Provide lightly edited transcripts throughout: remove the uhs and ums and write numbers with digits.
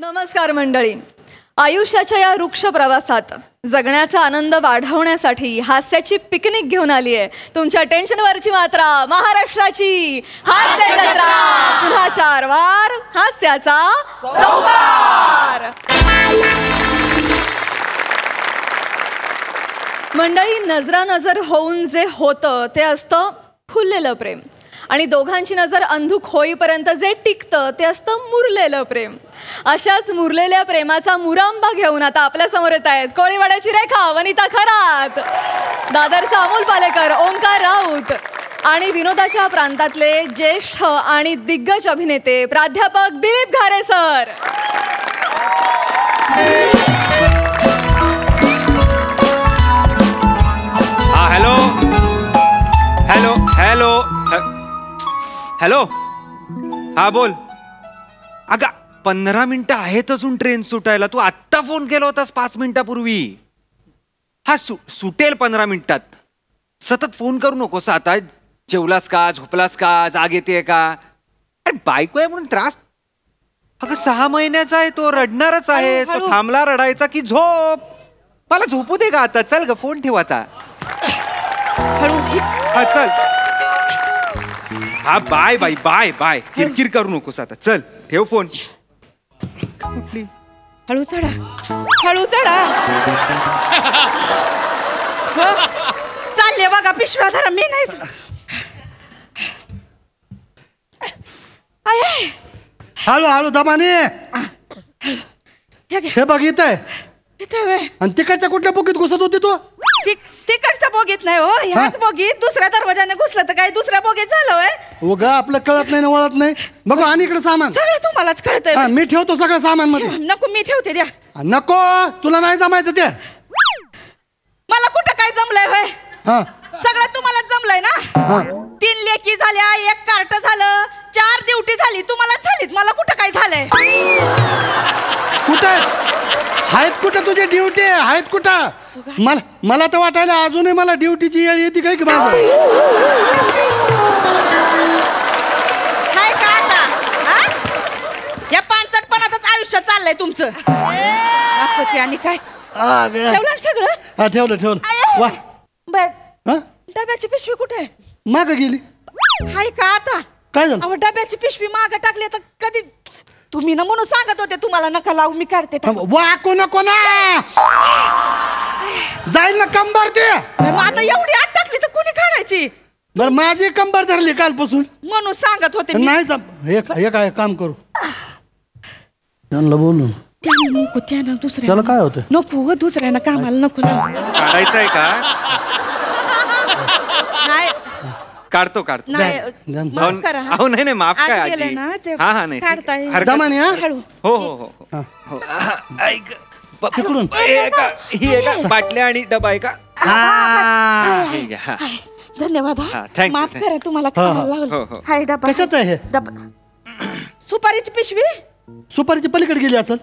नमस्कार मंडळी. आयुष्याच्या या वृक्ष प्रवासात जगण्याचा आनंद वाढवण्यासाठी हास्याची पिकनिक घेऊन आली आहे तुमच्या टेन्शनवरची मात्रा महाराष्ट्राची हास्य जत्रा. पुन्हा 4 वार हास्याचा सौकार. मंडळी, नजरानजर होऊन जे होतं ते असतं फुललेलं प्रेम आणि दोघांची नजर अंधुक होईपर्यंत जे टिकतं ते असतं मुरलेलं प्रेम. अशाच मुरलेल्या प्रेमाचा मुरांबा घेऊन आता आपल्या समोर येत आहेत कोळीवाड्याची रेखा, वनिता खरात, दादरचा अमोल पालेकर, ओंकार राऊत आणि विनोदाच्या प्रांतातले ज्येष्ठ आणि दिग्गज अभिनेते प्राध्यापक Dilip Ghare sir. Hello hello hello hello. हा बोल. अगं 15 मिनिटं आहेत अजून ट्रेन सुटायला. तू आत्ता फोन केला होतास 5 मिनिटापूर्वी. हा सुटेल 15 मिनिटात. सतत फोन करू नकोस आता. जेवलास का, झोपलास का, जाग येते का? अरे बायको आहे म्हणून त्रास. अगं 6 महिन्याचा आहे तो, रडणारच आहे तो. थांबला रडायचा की झोप. मला झोपू दे का आता. चल ग फोन ठेव आता. हा चल. हा बाय बाय बाय बाय. किरकिर करू नकोस आता. चल ठेव फोन. हळू चढा, हळू चढा. चालले बघा पिशव्या धरा. मी नाही. हळू हळू दमाने. हे बघ इथं आहे. आणि तिकडच्या कुठल्या बोगीत घुसत होती तू? तिकडच्या बोगीत नाही हो, ह्याच बोगीत. दुसऱ्या दरवाजाने घुसलं तर काय दुसऱ्या बोगीत झालं होय. उगा आपलं कळत नाही ना, वळत नाही. बघ आणि इकडे सामान सगळं तुम्हालाच कळतंय. मी ठेवतो सगळं सामान मध्ये. नको मी ठेवते. द्या. नको, तुला नाही जमायचं ते. मला कुठं काय जमलंय होय. सगळं तुम्हालाच जमलंय ना. 3 लेकी झाल्या, 1 कार्ट झालं, 4 ड्युटी झाली. तुम्हालाच झालीत, मला कुठं काय झालंय. कुठं आहेत? कुठं तुझी ड्युटी आहेत? कुठं? मला तर वाटायला अजूनही मला ड्युटीची येळ येते काय की माझं. काय का आता या पानचटपणातच आयुष्य चाललंय तुमचं. आणि काय ठेवलं सगळं? ठेवलं. वा डब्याची पिशवी कुठे? माग गेली. हाय का आता? काय झालं? अहो डब्याची पिशवी माग टाकली तर कधी तुम्ही ना म्हणून सांगत होते तुम्हाला नका लावू, मी काढते. वाकू नको ना, जाईल ना कंबर ते. आता एवढी आत टाकली तर कोणी काढायची? बरं माझी कंबर धरली कालपासून म्हणून सांगत होते. नाही हे काय काम करू त्यांना बोलून. नको त्यानं दुसऱ्याला काय होतं? नको दुसऱ्यानं कामाला नको काढायचंय का? नाही काढतो. माफ करा. अहो नाही माफ काय आजी. हा नाही हो हो हो. ऐक तिकडून ही आहे का बाटल्या आणि डबा आहे का? धन्यवाद. माफ करा तुम्हाला हाय डबा. कशाच आहे? सुपारीची पिशवी. सुपारीची पलीकडे गेली असेल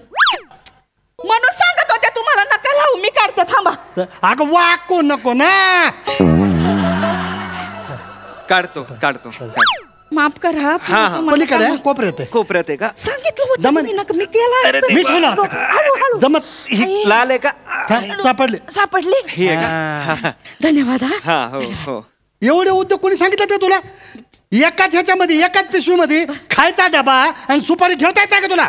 म्हणून सांगत होते तुम्हाला नका लावू, मी काढते. थांबा. अगं वाकू नको ना. काढतो. माफ करा. पलीकडे कोपऱ्यात आहे का? सांगितलं होतं मी केला. मी जमत लाल आहे का? सापडले. हे का? धन्यवाद. हो. एवढे उद्योग कोणी सांगितलं ते तुला? एकाच ह्याच्यामध्ये एकाच पिशवीमध्ये खायचा डबा आणि सुपारी ठेवता येत का तुला?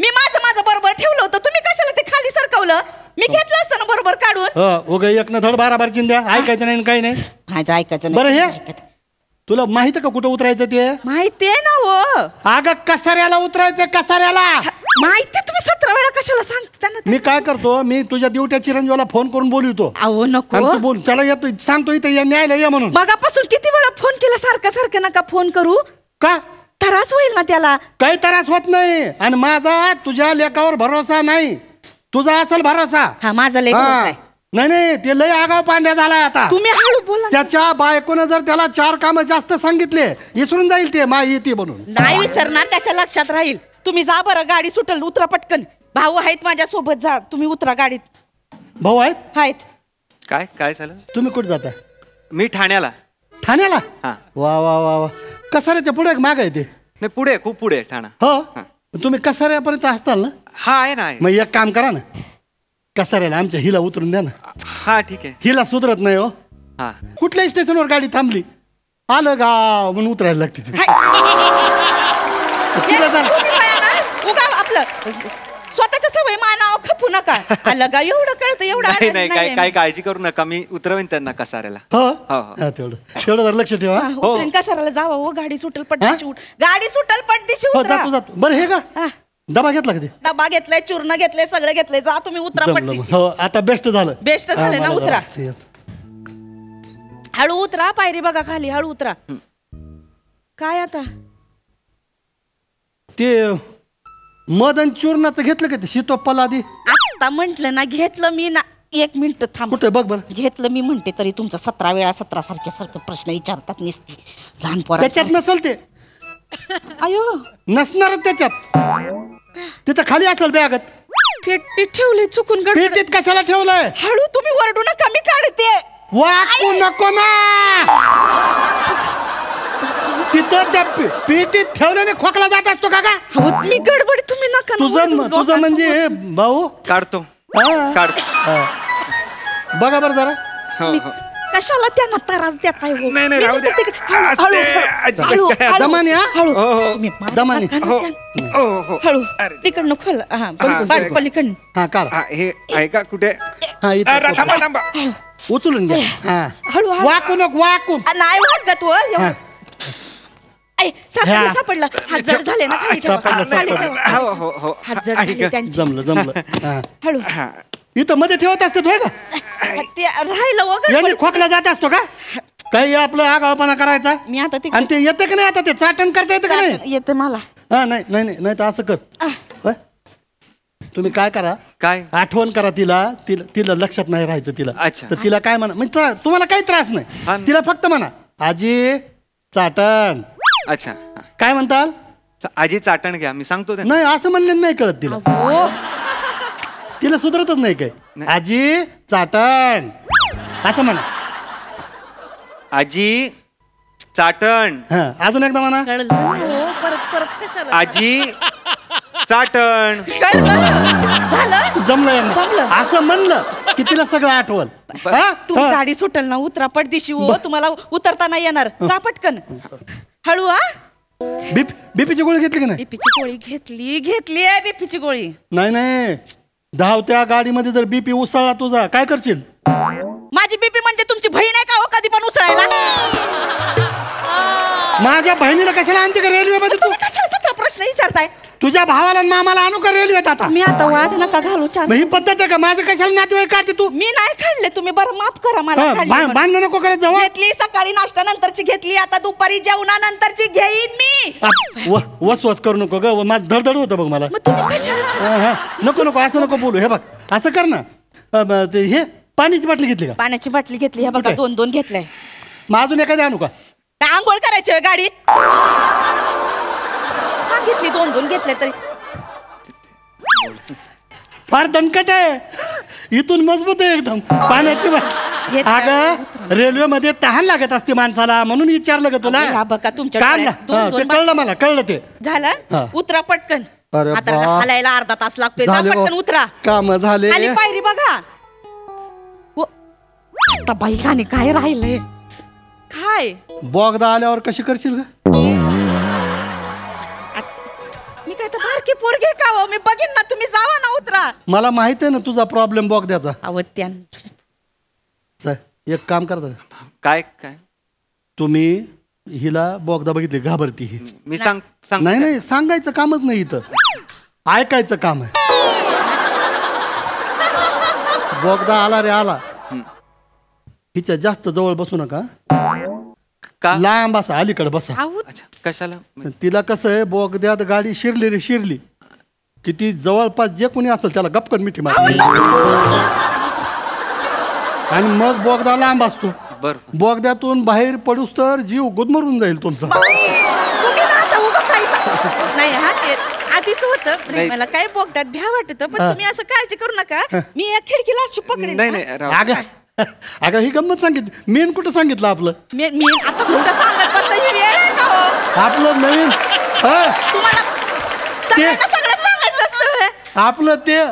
मी माझं बरोबर ठेवलं होतं. तुम्ही कशाला ते खाली सरकवलं? मी घेतलं असतं ना बरोबर काढून. एक ना धड 12 चिंध्या. ऐकायचं नाही काही नाही. माझं ऐकायचं बरं. हे तुला माहिती का कुठं उतरायचं ते? माहितीये ना हो. अगं कसाऱ्याला उतरायचं. कसाऱ्याला माहिती. तुम्ही 17 वेळा कशाला सांगता? मी काय करतो, मी तुझ्या ड्युट्या चिरंजीवाला फोन करून बोलवतो. अहो नको बोल. त्याला येतो सांगतो इथे न्यायला ये म्हणून. मगापासून किती वेळा फोन केला. सारखं नका फोन करू. का? त्रास होईल ना त्याला. काही त्रास होत नाही. आणि माझा तुझ्या लेकावर भरोसा नाही. तुझा असेल भरोसा. हा माझा लेक आहे. नाही ते लय आगाव पांड्या झालाय आता. तुम्ही हळू बोला. त्याच्या बायकोनं जर त्याला 4 कामं जास्त सांगितले विसरून जाईल ते माई येते म्हणून. नाही विसरणार, त्याच्या लक्षात राहील. तुम्ही जा बरं, गाडी सुटल. उतरा पटकन. भाऊ आहेत माझ्या सोबत. जा तुम्ही उतरा गाडीत. भाऊ आहेत? काय झालं? तुम्ही कुठे जाता? मी ठाण्याला. ठाण्याला? वा वा वा वा. कसाऱ्याच्या पुढे माग आहे ते? नाही पुढे, खूप पुढे ठाणा. हो तुम्ही कसाऱ्यापर्यंत असताल ना? हा आहे ना आहे. मग एक काम करा ना, कसाऱ्याला आमच्या हिला उतरून द्या ना. हा ठीक आहे. हिला सुधरत नाही हो. हा कुठल्याही स्टेशनवर गाडी थांबली, आलं गाव म्हणून उतरायला लागते ती. तिला जरा- तुम्ही काय ना, उगा आपलं स्वतःच्या सवय मानाव खपू नका. आलं का एवढं कळतं एवढं नाही आनंद नाही नाहीये. काय काळजी करू नका, मी उतरवेन त्यांना कसाऱ्याला. हो हो, हो. हा, तेवढं जर लक्ष ठेवा. हा, उतरेन कसाराला जावा हो, गाडी सुटल पटदिशी उठ, गाडी सुटल पटदिशी हो उतरा. जातो. बरं हे का हा. डबा घेतला का ते? डबा घेतलाय, चूर्ण घेतलंय, सगळं घेतलंय, जा तुम्ही उतरा जमलं पटदिशी. मग. हो आता बेस्ट झालं. बेस्ट झालं हा, ना, मला उतरा. जरा- हळू उतरा, पायरी बघा खाली, हळू उतरा. काय आता ते मदन चूर्णाचं घेतलं का ते शीतोपल आधी? आता म्हंटल ना, घेतलं मी ना. 1 मिनिट थांब. कुठे बघ बरं. घेतलं मी म्हणते तरी तुमचा 17 वेळा 17 सारखे प्रश्न विचारतात निसती लहान त्याच्यात पोरा. नसल ते, अयो नसणार त्याच्यात. तिथं खाली असेल बॅगत. पेटी ठेवले चुकून गडबड. पेटीत कशाला ठेवलंय? हळू तुम्ही वरडू नका, मी काढते. वाकू नको ना. तिथं त्या पेटीत ठेवल्याने खोकला जात असतो का? अहो, मी गडबड, तुम्ही नका ना तुझं वरडू. तुझं म्हणजे भाऊ. काढतो हा. काढतो. हा. बघा बरं जरा. हो, मी हो. कशाला त्यांना त्रास देताय हो? नाही, नाही, मी राहू नंतर द्या. तिकडे- हळू, असते, हळू, अजिबात हळू, काय- हळू, दमाने, हा? हळू. हो, हो. तुम्ही मारत दमाने. नका ना हो त्या- हो हो हळू अरे, तिकडनं खोल. हा हा, पलीकडनं. हा काढ. हा, हे आहे का कुठे? हा इथं अरे, थांबा थांबा. उचलून घ्या. हा हळू, हळू. वाकू नको वाकू. नाही वागत व हा. सापडलं ह्या. सापडलं. हात जड झाले ना खाली ठेवा. सापडलं, खाली सापडलं. ठेवा. हो हो हो हात जड आहे झाले का? त्यांचे. जमलं. हा. हळू. हा. इथं मध्ये ठेवत असते होय का? ते राहिलं वगैरे यांनी खोकला जात असतो का? काही आपलं आगावपणा करायचा. मी आता आणि ते येतं का नाही आता? ते चाटण करता येतं का नाही? येते मला. हा नाही तर असं कर. होय? तुम्ही काय करा, काय? आठवण करा तिला. तिला लक्षात नाही राहायचं तिला. अच्छा. तर तिला काय म्हणा, म्हणजे तुम्हाला काही त्रास हा. नाही. तिला फक्त म्हणा आजी चाटण. अच्छा हा. काय म्हणताल? आजी चाटण घ्या, मी सांगतो त्यांना. नाही असं म्हणलं नाही कळत तिला. हो. तिला सुधरतच नाही काय. नाही. आजी चाटण असं म्हणा. आजी चाटण. हा अजून एकदा म्हणा. कळलं ना हो, परत कशाला? आजी चाटण. कळलं? झालं. जमलं यांना. जमलं. असं म्हणलं की तिला सगळं आठवल. हा? तुम्ही हा. गाडी सुटल ना, उतरा पटदिशी हो. तुम्हाला उतरता नाही येणार. जा पटकन. हळू. हा बीपीची गोळी घेतली की नाही? बीपीची गोळी घेतली आहे बीपीची गोळी. नाही धावत्या गाडीमध्ये जर बीपी उसळला तुझा काय करशील? माझी बीपी म्हणजे तुमची बहीण आहे का हो, कधी पण उसळायला? माझ्या बहिणीला कशाला आणते का रेल्वेमध्ये तू? तुम्ही कशाला 17 प्रश्न विचारताय? तुझ्या भावाला आणि मामाला आणू का रेल्वेत आता? मी आता वाद नका घालू. चार मग ही पद्धत आहे का? माझं कशाला नातेवाईक काढते तू? मी नाही खाल्ले, तुम्ही बरं माफ करा मला. हा, खाल्ले म्हणून. भांडण नको करत जाऊ. घेतली सकाळी नाश्ता नंतरची घेतली, आता दुपारी जेवणानंतरची घेईन मी. वस करू नको ग. माझं धडधड होतं बघ मला. मग तुम्ही कशाला? हा, नको असं नको बोलू. हे बघ असं कर ना. ते हे पाण्याची बाटली घेतली का? पाण्याची बाटली घेतली, हे बघा कुठे? 2 घेतलंय. मग अजून एखादी आणू का? काय आंघोळ करायची होय गाडीत? सांगितली 2 घेतले तरी. फार दणकट आहे. इथून मजबूत आहे एकदम. पाण्याची बाटली. घेतल्या. अगं रेल्वेमध्ये तहान लागत असते माणसाला, म्हणून विचारलं का तुला? हा बघा तुमच्या काम डोळ्यात ना. हा, ते कळलं मला, कळलं ते. झालं. हा. उतरा पटकन. अरे आता बा. हालायला अर्धा तास लागतोय. जा झाले पटकन उतरा. काम झाले. खाली पायरी बघा. आता बाई गाणे काय राहिलंय? काय बोगदा आल्यावर कशी करशील ग? मी काय तर बारकी पोरगी का हो? मी बघीन ना, तुम्ही जावा ना, उतरा. मला माहित आहे ना तुझा प्रॉब्लेम बोगद्याचा. अवत्यान. चल, एक काम करता. काय काय तुम्ही हिला बोगदा बघितली घाबरती ही. मी सांग नाही सांगायचं कामच नाही इथं, ऐकायचं काम आहे. बोगदा आला रे आला. हिच्या जास्त जवळ बसू नका. का? लांब बसा, अलीकडे बसा. अच्छा कशाला? तिला कसं आहे, बोगद्यात गाडी शिरली किती जवळपास जे कोणी असेल त्याला गपकन मिठी मार. आणि मग बोगदा लांब असतो. बरं. बोगद्यातून बाहेर पडूस तर जीव गुदमरून जाईल तुमचा. तुम्ही ना आता उगाच काही नाही. हा ते आधीच होतं. नाही, नाही. मला काय बोगद्यात भ्या वाटत, पण तुम्ही असं काळजी करू नका. मी या खिडकीला अशी पकडेन. नाही राव. अगं ही गंमत सांगितली. मेन कुठं सांगितलं आपलं? मी आता कुठं सांगत बसता, ही वेळ आहे का हो? आपलं नवीन तुम्हाला सगळ्यांना सगळं सांगायचं असतं. आपलं ते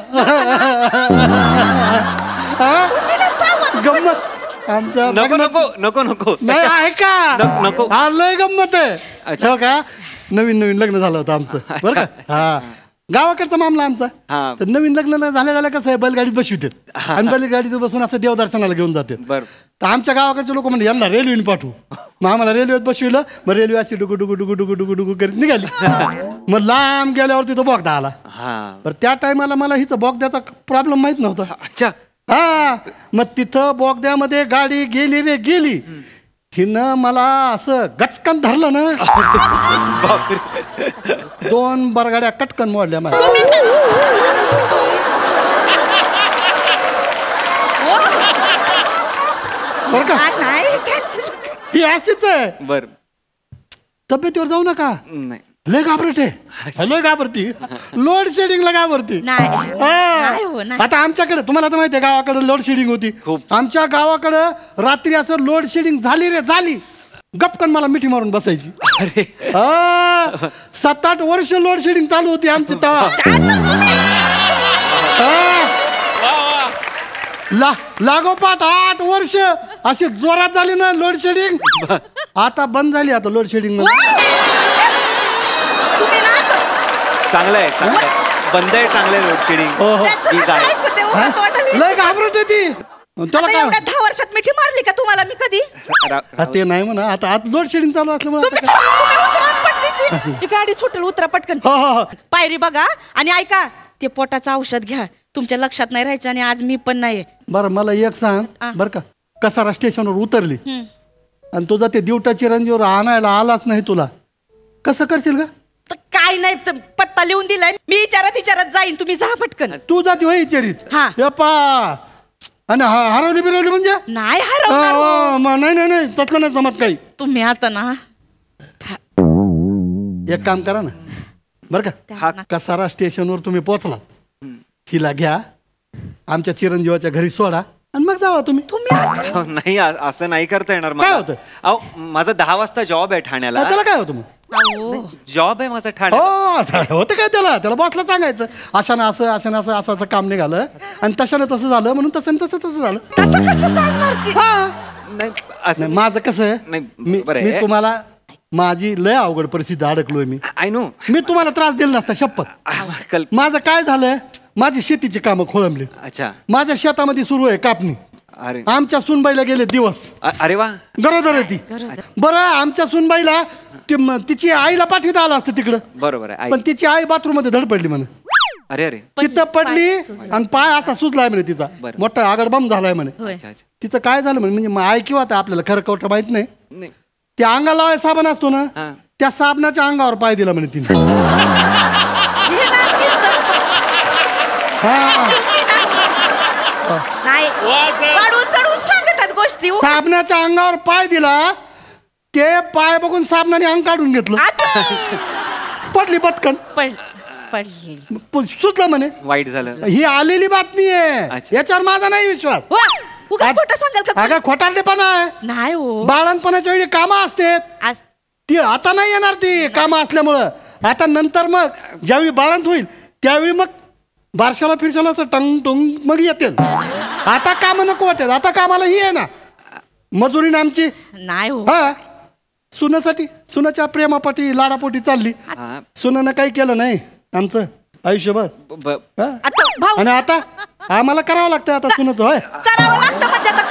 गंमत आमच्या नको नको नको नको नाही आहे का नको. हा लय गंमत आहे. अच्छा. हो का नवीन नवीन लग्न झालं होतं आमचं बरं का. हा गावाकडचा मामला आमचा. हा. तर नवीन लग्न झाल्या कसं आहे बैलगाडीत बसवितात आणि बैलगाडीत बसून असं देवदर्शनाला घेऊन जातात. बरं. तर आमच्या गावाकडचे लोक म्हणजे यांना रेल्वेने पाठवू. मग आम्हाला रेल्वेत बसविलं. मग रेल्वे अशी डुगू डुगू डुगू डुगू डुगू डुगू करीत निघाली. मग लांब गेल्यावर तिथं बोगदा आला. तर त्या टायमाला मला हिचं बोगद्याचा प्रॉब्लेम माहित नव्हता. अच्छा. हा मग तिथं बोगद्यामध्ये गाडी गेली रे गेली. हिनं मला असं गचकन धरलं ना. 2 बरगाड्या कटकन मोडल्या माझ्या. बर का ही अशीच आहे. बर. तब्येतीवर जाऊ नका. नाही लय घाबरट आहे. लय घाबरती लोड शेडिंगला घाबरती. आता आमच्याकडे तुम्हाला तर माहिती आहे गावाकडे लोड शेडिंग होती. आमच्या गावाकडं रात्री असं लोड शेडिंग झाली रे झाली गपकन मला मिठी मारून बसायची. 7-8 वर्ष लोड शेडिंग चालू होती आमची तेव्हा. लागोपाठ 8 वर्ष अशी जोरात झाली ना लोड शेडिंग. आता बंद झाली आता लोड शेडिंग चांगलं आहे बंद आहे चांगलं आहे लोड शेडिंग. लय घाबरट आहे ती. तुला काय 10 वर्षात मिठी मारली का तुम्हाला मी कधी? ते नाही म्हणा आता आत लोड शेडिंग चालू असल्यामुळे. गाडी सुटेल उतरा पटकन. पायरी बघा आणि ऐका ते पोटाचं औषध घ्या. तुमच्या लक्षात नाही राहायचं आणि आज मी पण नाही. बरं मला एक सांग बर का कसारा स्टेशनवर उतरली आणि तुझा ते दिवटा चिरंजीवर आणायला आलाच नाही तुला कसं करशील का? तर काय नाही पत्ता लिहून दिलाय मी विचारत जाईन तुम्ही जा पटकन. तू जाती होय विचारित आणि हरवली बिरवली म्हणजे नाही हरवणार. नाही तसलं नाही जमत काही. तुम्ही आता ना एक काम करा ना बरं का कसारा स्टेशनवर तुम्ही पोहोचला हिला घ्या आमच्या चिरंजीवाच्या घरी सोडा आणि मग जावा तुम्ही. नाही असं नाही करता येणार. काय होतं? अहो माझा 10 वाजता जॉब आहे ठाण्याला. त्याला काय होतं मग? जॉब आहे माझा ठाण्याला. होतं काय त्याला बॉसला सांगायचं अशानं असं काम निघालं आणि तशानं तसं झालं म्हणून तसं झालं. कसं सांगणार? नाही माझं कसं मी तुम्हाला माझी लय अवघड परिस्थिती अडकलोय मी. I know. मी तुम्हाला त्रास दिला नसता शपथ. माझं काय झालंय माझी शेतीची कामं खोळंबली. अच्छा. माझ्या शेतामध्ये सुरू आहे कापणी. अरे आमच्या सुनबाईला गेले दिवस. अरे वा. गरोदर आहे ती. बरं आमच्या सुनबाईला तिची आईला पाठविता आलं असतं तिकडं. बरोबर आहे. पण तिची आई बाथरूम मध्ये धडपडली म्हणे. अरे तिथं पडली आणि पाय असा सुजलाय म्हणे तिचा मोठा आगडबम झालाय म्हणे. तिचं काय झालं म्हणजे आई किंवा आपल्याला खरं खोटं माहित नाही. त्या अंगाला लावाय साबण असतो ना त्या साबणाच्या अंगावर पाय दिला म्हणे तिने. गोष्टी साबणाच्या अंगावर पाय दिला ते पाय बघून साबणाने अंग काढून घेतलं. पडली पटकन सुचलं म्हणे. वाईट झालं. ही आलेली बातमी आहे याच्यावर माझा नाही विश्वास. अगं खोटारडेपणा आहे. नाही बाळणपणाच्या वेळी कामं असते ती आता नाही येणार ती कामं असल्यामुळं. आता नंतर मग ज्यावेळी बाळंत होईल त्यावेळी मग बारशाला फिरशाला टंग टुंग मग येते. आता काम नको वाटत. आता कामाला ही आहे ना मजुरीने आमची नाही. हा सुनासाठी सुनाच्या प्रेमापोटी लाडापोटी चालली. सुनानं काही केलं नाही आमचं आयुष्यभर. आणि आता आम्हाला करावं लागतं आता सुनाचं. होय करावं लागतं म्हणजे आता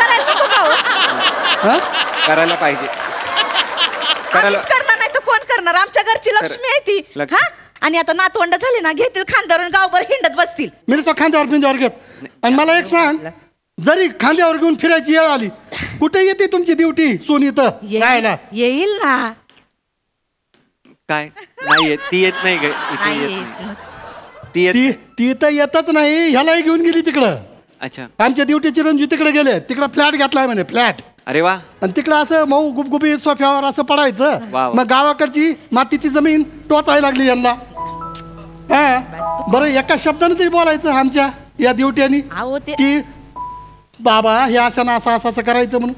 करायला पाहिजे. करणार नाही तर कोण करणार? आमच्या घरची लक्ष्मी आहे ती. आणि आता नातवंड झाली ना घेतील खांद्यावर गावभर हिंडत बसतील. मी तो खांद्यावर पिंजावर घेत. आणि मला एक सांग जरी खांद्यावर घेऊन फिरायची वेळ आली कुठे येते तुमची ड्युटी सोन इथं राहायला? येईल ना. काय नाही येत ती येत नाही ती तर येतच नाही. ह्यालाही घेऊन गेली तिकडं. अच्छा. आमच्या ड्युटीचे रणजी तिकडे गेले. तिकडं फ्लॅट घेतलाय म्हणे फ्लॅट. अरे वा. आणि तिकडं असं मऊ गुपगुपी सोफ्यावर असं पडायचं. मग गावाकडची मातीची जमीन टोचायला लागली यांना. बरं एका शब्दाने तरी बोलायचं आमच्या या ड्युट्यानी की बाबा हे असं ना असं करायचं म्हणून.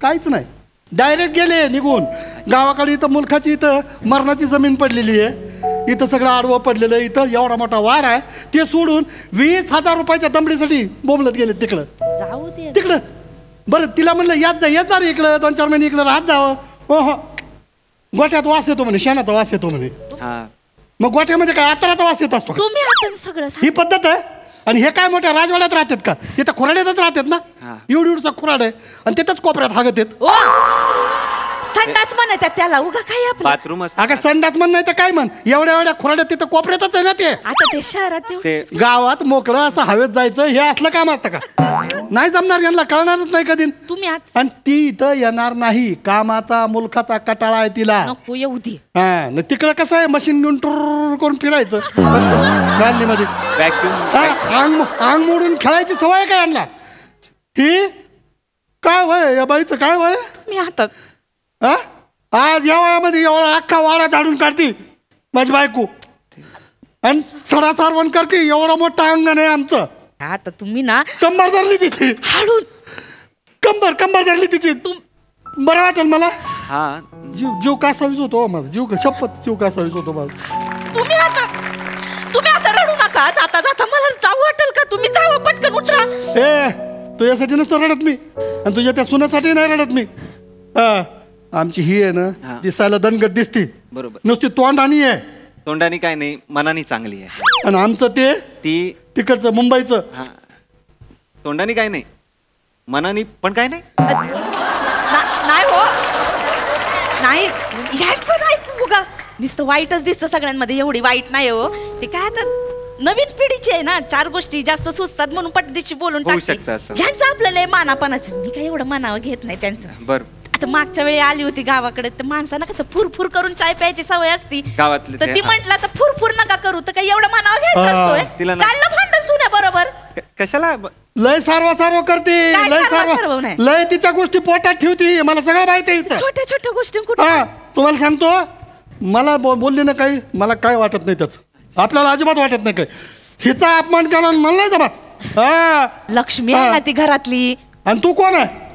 काहीच नाही डायरेक्ट गेले निघून. गावाकडे इथं मुलखाची इथं मरणाची जमीन पडलेली आहे. इथं सगळं आडवं पडलेलं, इथं एवढा मोठा वाड आहे, ते सोडून 20,000 रुपयाच्या दमडीसाठी बोंबलत गेले तिकडं. जाऊ दे तिकडं बरं तिला म्हणलं येत जा इकडं 2-4 महिने इकडं राहत जावं. हो गोठ्यात वास येतो म्हणे, शेणाचा वास येतो म्हणे. मग गोठ्यामध्ये काय आता वास येत असतो? तुम्ही आता सगळं ही पद्धत आहे. आणि हे काय मोठ्या राजवाड्यात राहतात का? तिथं खुराड्यातच राहतात ना. एवढा खुराड आहे आणि तिथंच कोपऱ्यात हागत येत. संडास म्हणतात त्याला, उगा काय आपलं बाथरूम अगं संडास म्हण नाही तर काय म्हण, एवढ्या खुराड्यात तिथं कोपऱ्यातच आहे ना ते. आता ते शहरात गावात मोकळं असं हवेत जायचं हे असलं काम असतं का? नाही जमणार, यांना कळणारच नाही कधी. तुम्ही आणि ती इथं येणार नाही. कामाचा मुलखाचा कटाळा आहे तिला. नको येऊ दे. हा तिकडं कसं आहे, मशीन घेऊन टूर करून फिरायचं मध्ये, अंग मोडून खेळायची सवय काय यांना? ही काय वय या बाईचं, काय वय? मी आता आज या वयामध्ये एवढा अख्खा वाडा झाडून काढते माझी बायको आणि सडा सारवण करते. एवढं मोठं अंगण आहे आमचं. आता तुम्ही ना कंबर धरली तिची, हाडून कंबर धरली तिची. बरं वाटेल मला. जीव कासावीस होतो माझा, जीव शपथ जीव कासावीस होतो माझा. तुम्ही आता रडू नका. जाता मला जाऊ वाटेल का? तुम्ही जावं पटकन, उठा. तुझ्यासाठी नसतो रडत मी, आणि तुझ्या त्या सुनासाठी नाही रडत मी. आमची ही आहे ना, दिसायला दणगट दिसती, बरोबर, नुसती तोंडानी आहे. तोंडानी काय नाही, मनानी चांगली आहे. आणि आमचं ते तिकडचं मुंबईचं. तोंडानी काय नाही, मनानी पण काय नाही. नाही हो, नाही ह्याचं नाही उगा नुसतं वाईटच दिसतं सगळ्यांमध्ये. एवढी वाईट नाही हो. ते काय आता नवीन पिढीची आहे ना, 4 गोष्टी जास्त सुचतात म्हणून पटदिशी बोलून टाकते. ह्यांचं आपल्याला मानापणाचं, मी काय एवढं मानावं घेत नाही त्यांचं. बरं, आता मागच्या वेळी आली होती गावाकडे, तर माणसांना कसं फुरफुर करून चाय प्यायची सवय असती गावातले, तर ती म्हटलं तर फुरफुर नका करू, तर काय एवढं मानावं घ्यायचं असतोय? काढलं भांडण सुन्या बरोबर. कशाला लय सारवा करते, लय तिच्या गोष्टी पोटात ठेवती. मला सगळं माहिती आहे. छोट्या गोष्टी कुठे तुम्हाला सांगतो, मला बोलली ना काही, मला काय वाटत नाही त्याच. आपल्याला अजिबात वाटत नाही काय. हिचा अपमान केला मला नाही जमत. लक्ष्मी आहे ना ती घरातली. आणि तू कोण आहे?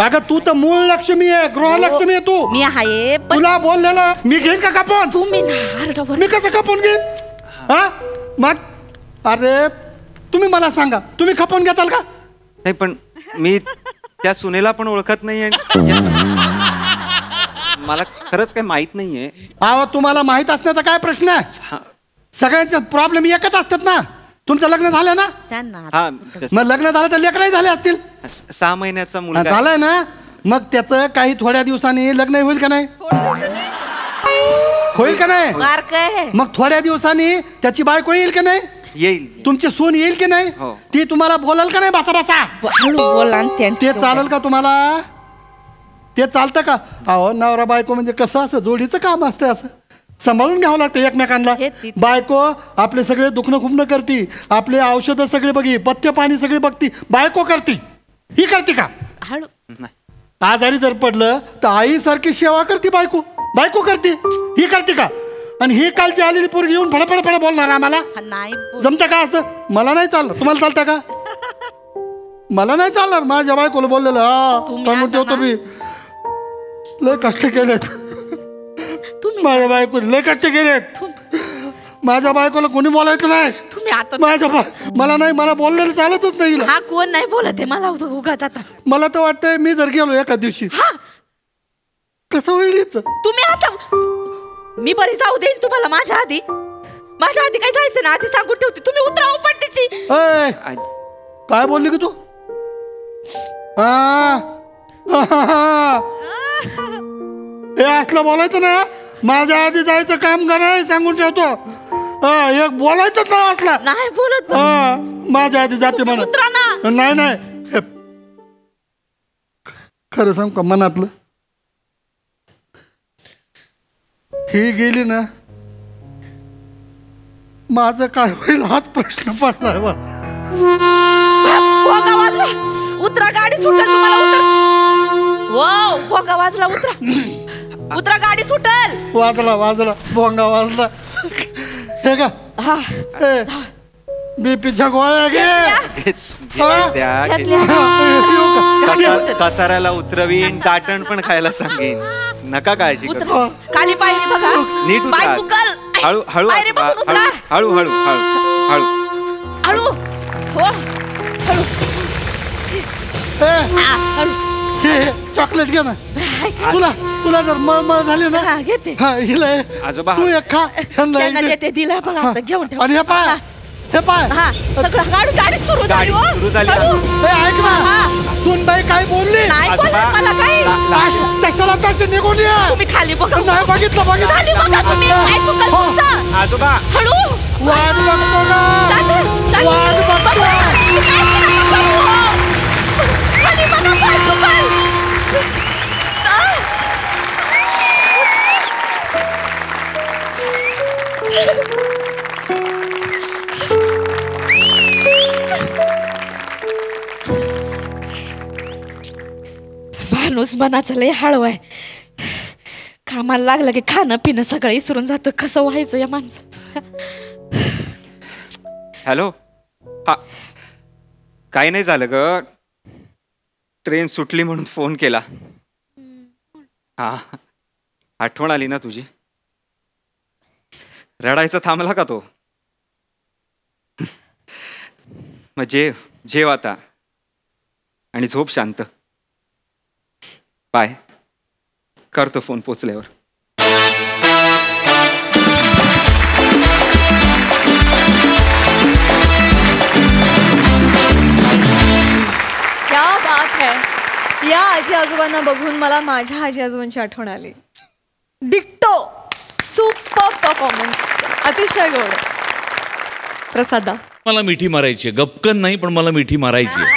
अगं तू तर मूळ लक्ष्मी आहे, गृहलक्ष्मी आहे तू. मी आहे. तुला बोललेलं मी घेईन का कापून? तुम्ही मी कसं कापून घेईन? मग अरे तुम्ही मला सांगा, तुम्ही कापून घेताल का? नाही, पण मी त्या सुनेला पण ओळखत नाही. मला खरंच काही माहित नाहीये. तुम्हाला माहित असण्याचा काय प्रश्न आहे? सगळ्यांचे प्रॉब्लेम एकच असतात ना. तुमचं लग्न झालं ना? त्यांना मग लग्न झालं तर लेकरही झाले असतील. 6 महिन्याचा मुलगा झालाय ना, मग त्याचं काही थोड्या दिवसांनी लग्न होईल का नाही? होईल का नाही? मग थोड्या दिवसांनी त्याची बायको येईल का नाही? येईल. तुमची सून येईल की नाही? ती तुम्हाला बोलाल का नाही? बसा. ते चालेल का तुम्हाला? ते चालतं का? अहो नवरा बायको म्हणजे कसं असं जोडीचं काम असतं, असं सांभाळून घ्यावं लागतं एकमेकांना. बायको आपले सगळे दुखणं खुपणं करती, आपले औषधं सगळे बघी, पथ्य पाणी सगळे बघती. बायको करती, ही करते का? आजारी जर पडलं तर आई सारखी सेवा करते बायको करते, ही करते का? आणि ही कालची आलेली पोरगी येऊन फडफड बोलणार आम्हाला? जमतं का असं? मला नाही चालणार. तुम्हाला चालतं का? मला नाही चालणार. माझ्या बायकोला बोललेलं सांगून ठेवतो मी. लय कष्ट केलेत माझ्या बायको, लय कष्ट केलेत. माझ्या बायकोला कोणी बोलायचं नाही. मला नाही, मला बोललेलं चालतच नाही. हा कोण नाही बोलत आहे मला उगाच. आता मला तर वाटतंय मी जर गेलो एका दिवशी कसं होईल? तुम्ही आता मी बरी जाऊ देईन तुम्हाला. माझ्या आधी काही जायचं ना, आधी सांगून ठेवते. तुम्ही उतरा उपटची. काय बोलली की तू? हे असलं बोलायचं ना, माझ्या आधी जायचं काम कराय सांगून ठेवतो. एक बोलायचं ना असला नाही बोलत. माझ्या आधी जाते म्हणा. नाही खरं सांग का मनातलं, ही गेली ना, माझं काय होईल हाच प्रश्न पडलाय. उतरा, गाडी सुटेल तुम्हाला. भोंगा वाजला. उतरा, गाडी सुटेल. वाजला भोंगा वाजला. हे का बीपीच्या गोळ्या घे. कसाऱ्याला उतरवीन, काटण पण खायला सांगेन. नका काळजी करू. खाली पायरी बघा. नीट पाय हळू हळू पायरी बघून उतरा. हळू हळू हळू हळू हळू हो हळू हळू चॉकलेट घे ना. तुला जर मळमळ झाली ना हा, घेते. हा हिला आजोबा. तू एक खा ह्यांना त्यांना एक दे. देते दिला बघा आता घेऊन ठेव. आणि हे पाय हा सगळं गाडी सुरू झाली हो. सुरू झाली. हळू. हे ऐक ना हा. सुनबाई काय बोलली नाही आजोबा. बोलत मला काही तशाला तसे निघून ये. तुम्ही खाली बघा नाही बघितलं खाली बघा तुम्ही काय चुकलं हो. तुमचं? आजोबा. हळू वाट बघतो ना वाट बघतो. खाली बघा पाय चुकल. माणूस मनाचं लय हळू आहे. कामाला लागलं की खाणं पिणं सगळं विसरून जातं. कसं व्हायचं या माणसाचं? हॅलो. हा काही नाही झालं ग. ट्रेन सुटली म्हणून फोन केला. हा आठवण आली ना तुझी. रडायचं थांबला का तो? मग जेव आता आणि झोप शांत. बाय. करतो फोन पोचल्यावर. क्या बात है. या आजी आजोबांना बघून मला माझ्या आजी आजोबांची आठवण आली. डिक्टो. Super performance. अतिशय गोड. प्रसादा. मला मिठी मारायची आहे. गपकन नाही पण मला मिठी मारायची आहे.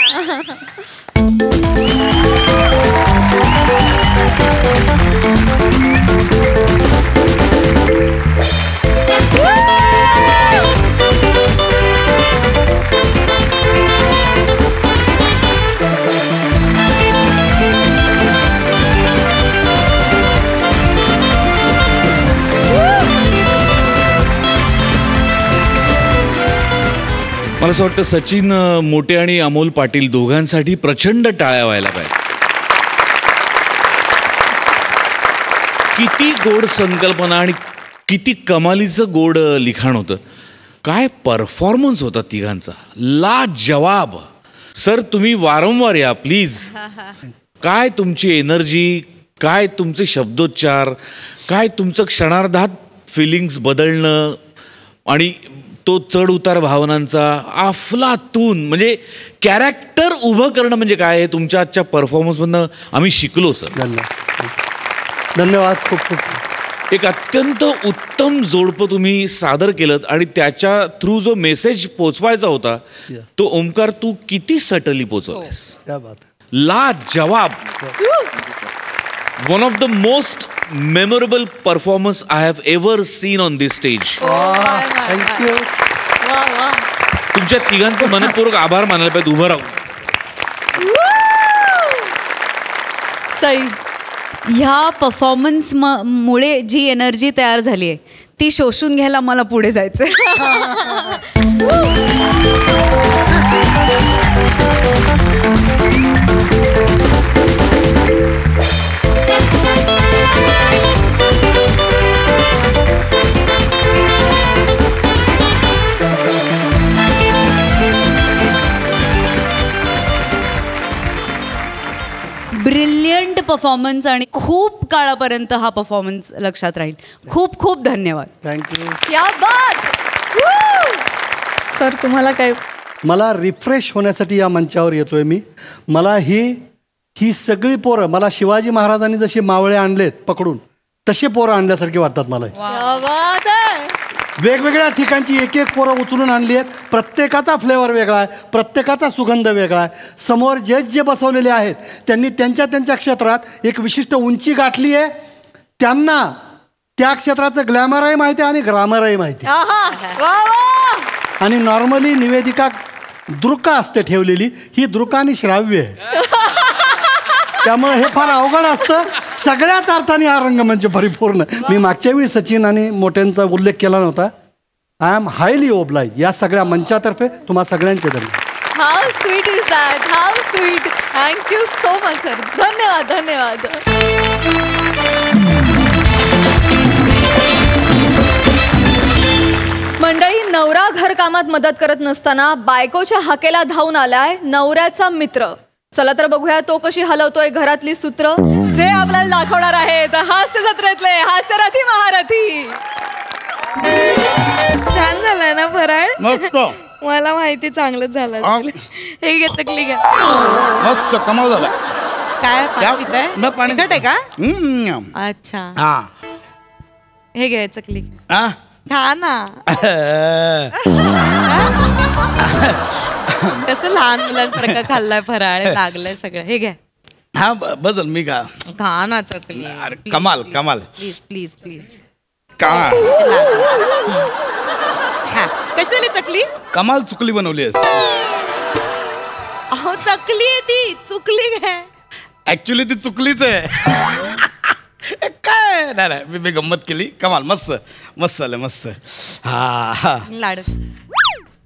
मला असं वाटतं सचिन मोटे आणि अमोल पाटील दोघांसाठी प्रचंड टाळ्या व्हायला पाहिजे. किती गोड संकल्पना आणि किती कमालीचं गोड लिखाण होतं. काय परफॉर्मन्स होता तिघांचा. लाजवाब. सर तुम्ही वारंवार या प्लीज. काय तुमची एनर्जी, काय तुमचे शब्दोच्चार, काय तुमचं क्षणार्धात फिलिंग्स बदलणं आणि तो चढ उतार भावनांचा अफलातून. म्हणजे कॅरेक्टर उभं करणं म्हणजे काय हे तुमच्या आजच्या परफॉर्मन्समधनं आम्ही शिकलो सर. धन्यवाद खूप खूप. एक अत्यंत उत्तम जोडपं तुम्ही सादर केलं आणि त्याच्या थ्रू जो मेसेज पोचवायचा होता तो ओमकार तू किती सटली पोचवलास. क्या बात. लाजवाब. One of the most memorable performance I have ever seen on this stage. Thank you. वा वा. तुमच्या तिघांचं मनपूर्वक आभार मानायला पाहिजे. उभं राहू. सई. ह्या परफॉर्मन्स मुळे जी एनर्जी तयार झाली आहे ती शोषून घ्यायला मला पुढे जायचंय. ब्रिलियंट परफॉर्मन्स आणि खूप काळापर्यंत हा परफॉर्मन्स लक्षात राहील. खूप खूप धन्यवाद. थँक्यू. क्या बात. सर तुम्हाला काय? मला रिफ्रेश होण्यासाठी या मंचावर येतोय मी. मला ही सगळी पोरं, मला शिवाजी महाराजांनी जशी मावळे आणलेत पकडून तसे पोरं आणल्यासारखे वाटतात मला. क्या बात आहे. वेगवेगळ्या ठिकाणची एक एक पोरं उचलून आणली आहेत. प्रत्येकाचा फ्लेवर वेगळा आहे, प्रत्येकाचा सुगंध वेगळा आहे. समोर जे बसवलेले आहेत त्यांनी त्यांच्या क्षेत्रात एक विशिष्ट उंची गाठली आहे. त्यांना त्या क्षेत्राचं ग्लॅमरही माहिती आहे आणि ग्रामरही माहिती आहे. आहा. वा वा. आणि नॉर्मली निवेदिका दृक असते ठेवलेली, ही दृकानी श्राव्य आहे. त्यामुळे हे फार अवघड असतं. सगळ्याच अर्थाने हा रंगमंच परिपूर्ण. मी मागच्या वेळी सचिन आणि मोठ्यांचा उल्लेख केला नव्हता. I am highly oblige. या सगळ्या मंचातर्फे तुम्हाला सगळ्यांचे धन्यवाद. How sweet is that. How sweet. Thank you so much sir. धन्यवाद धन्यवाद. मंडळी, नवरा घरकामात मदत करत नसताना बायकोच्या हाकेला धावून आलाय नवऱ्याचा मित्र. चला तर बघूया तो कशी हलवतोय घरातली सूत्र, जे आपल्याला दाखवणार आहेत हास्य जत्रेतले हास्यरथी महारथी. छान झालाय ना फराळ? मस्त मला माहिती चांगलंच झालं. हे घे चकली घ्या. मस्त कमाल झाला. काय पाणी पिताय? मग पाणी तिखट आहे का? अच्छा. हा हे घे चकली. हा खा ना. कसं लहान मुलांसारखं खाल्लाय फराळ, लागलंय सगळं. हे घ्या. हा बदल मी का खा ना चकली. अरे कमाल कमाल. Please please please. का कशी झाली चकली? कमाल चुकली बनवली आहेस. अहो चकली आहे ती, चुकली काय? ऍक्च्युली ती चुकलीच आहे. काय नाही नाही मी गंमत केली. कमाल मस्त मस्त झालं मस्त. हा हा लाडू.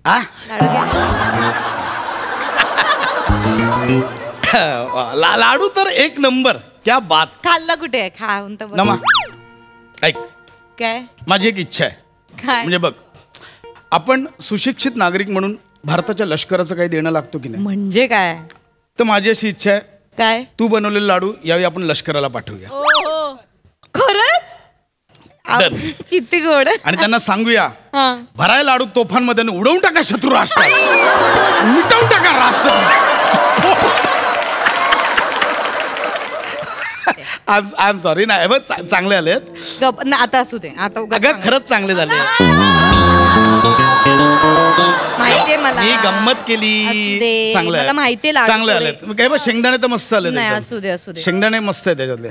हा लाडू घ्या. लाडू तर एक नंबर. क्या बात. खाल्ला कुठे आहे? खाऊन तर बघ. नमा ऐक, काय? माझी एक इच्छा आहे. काय? म्हणजे बघ, आपण सुशिक्षित नागरिक म्हणून भारताच्या लष्कराचं काही देणं लागतो की नाही. म्हणजे काय? तर माझी अशी इच्छा आहे, काय? तू बनवलेले लाडू यावेळी आपण लष्कराला पाठवूया. खरंच? Done. किती गोड. आणि त्यांना सांगूया, हा. भराय लाडू तोफांमध्ये आणि उडवून टाका शत्रू राष्ट्र, मिटवून टाका राष्ट्र. I am sorry. नाही बघ चांगले आलेत. आता असू दे. आता अगं खरंच चांगले झाले. माहितीये मला. मी गंमत केली. असू दे. चांगलं मला माहितीये लाडू चांगले थोडे. आलेत. काही बघ शेंगदाणे तर मस्त आले. नाही असू दे असू दे. शेंगदाणे मस्त आहे त्याच्यातले.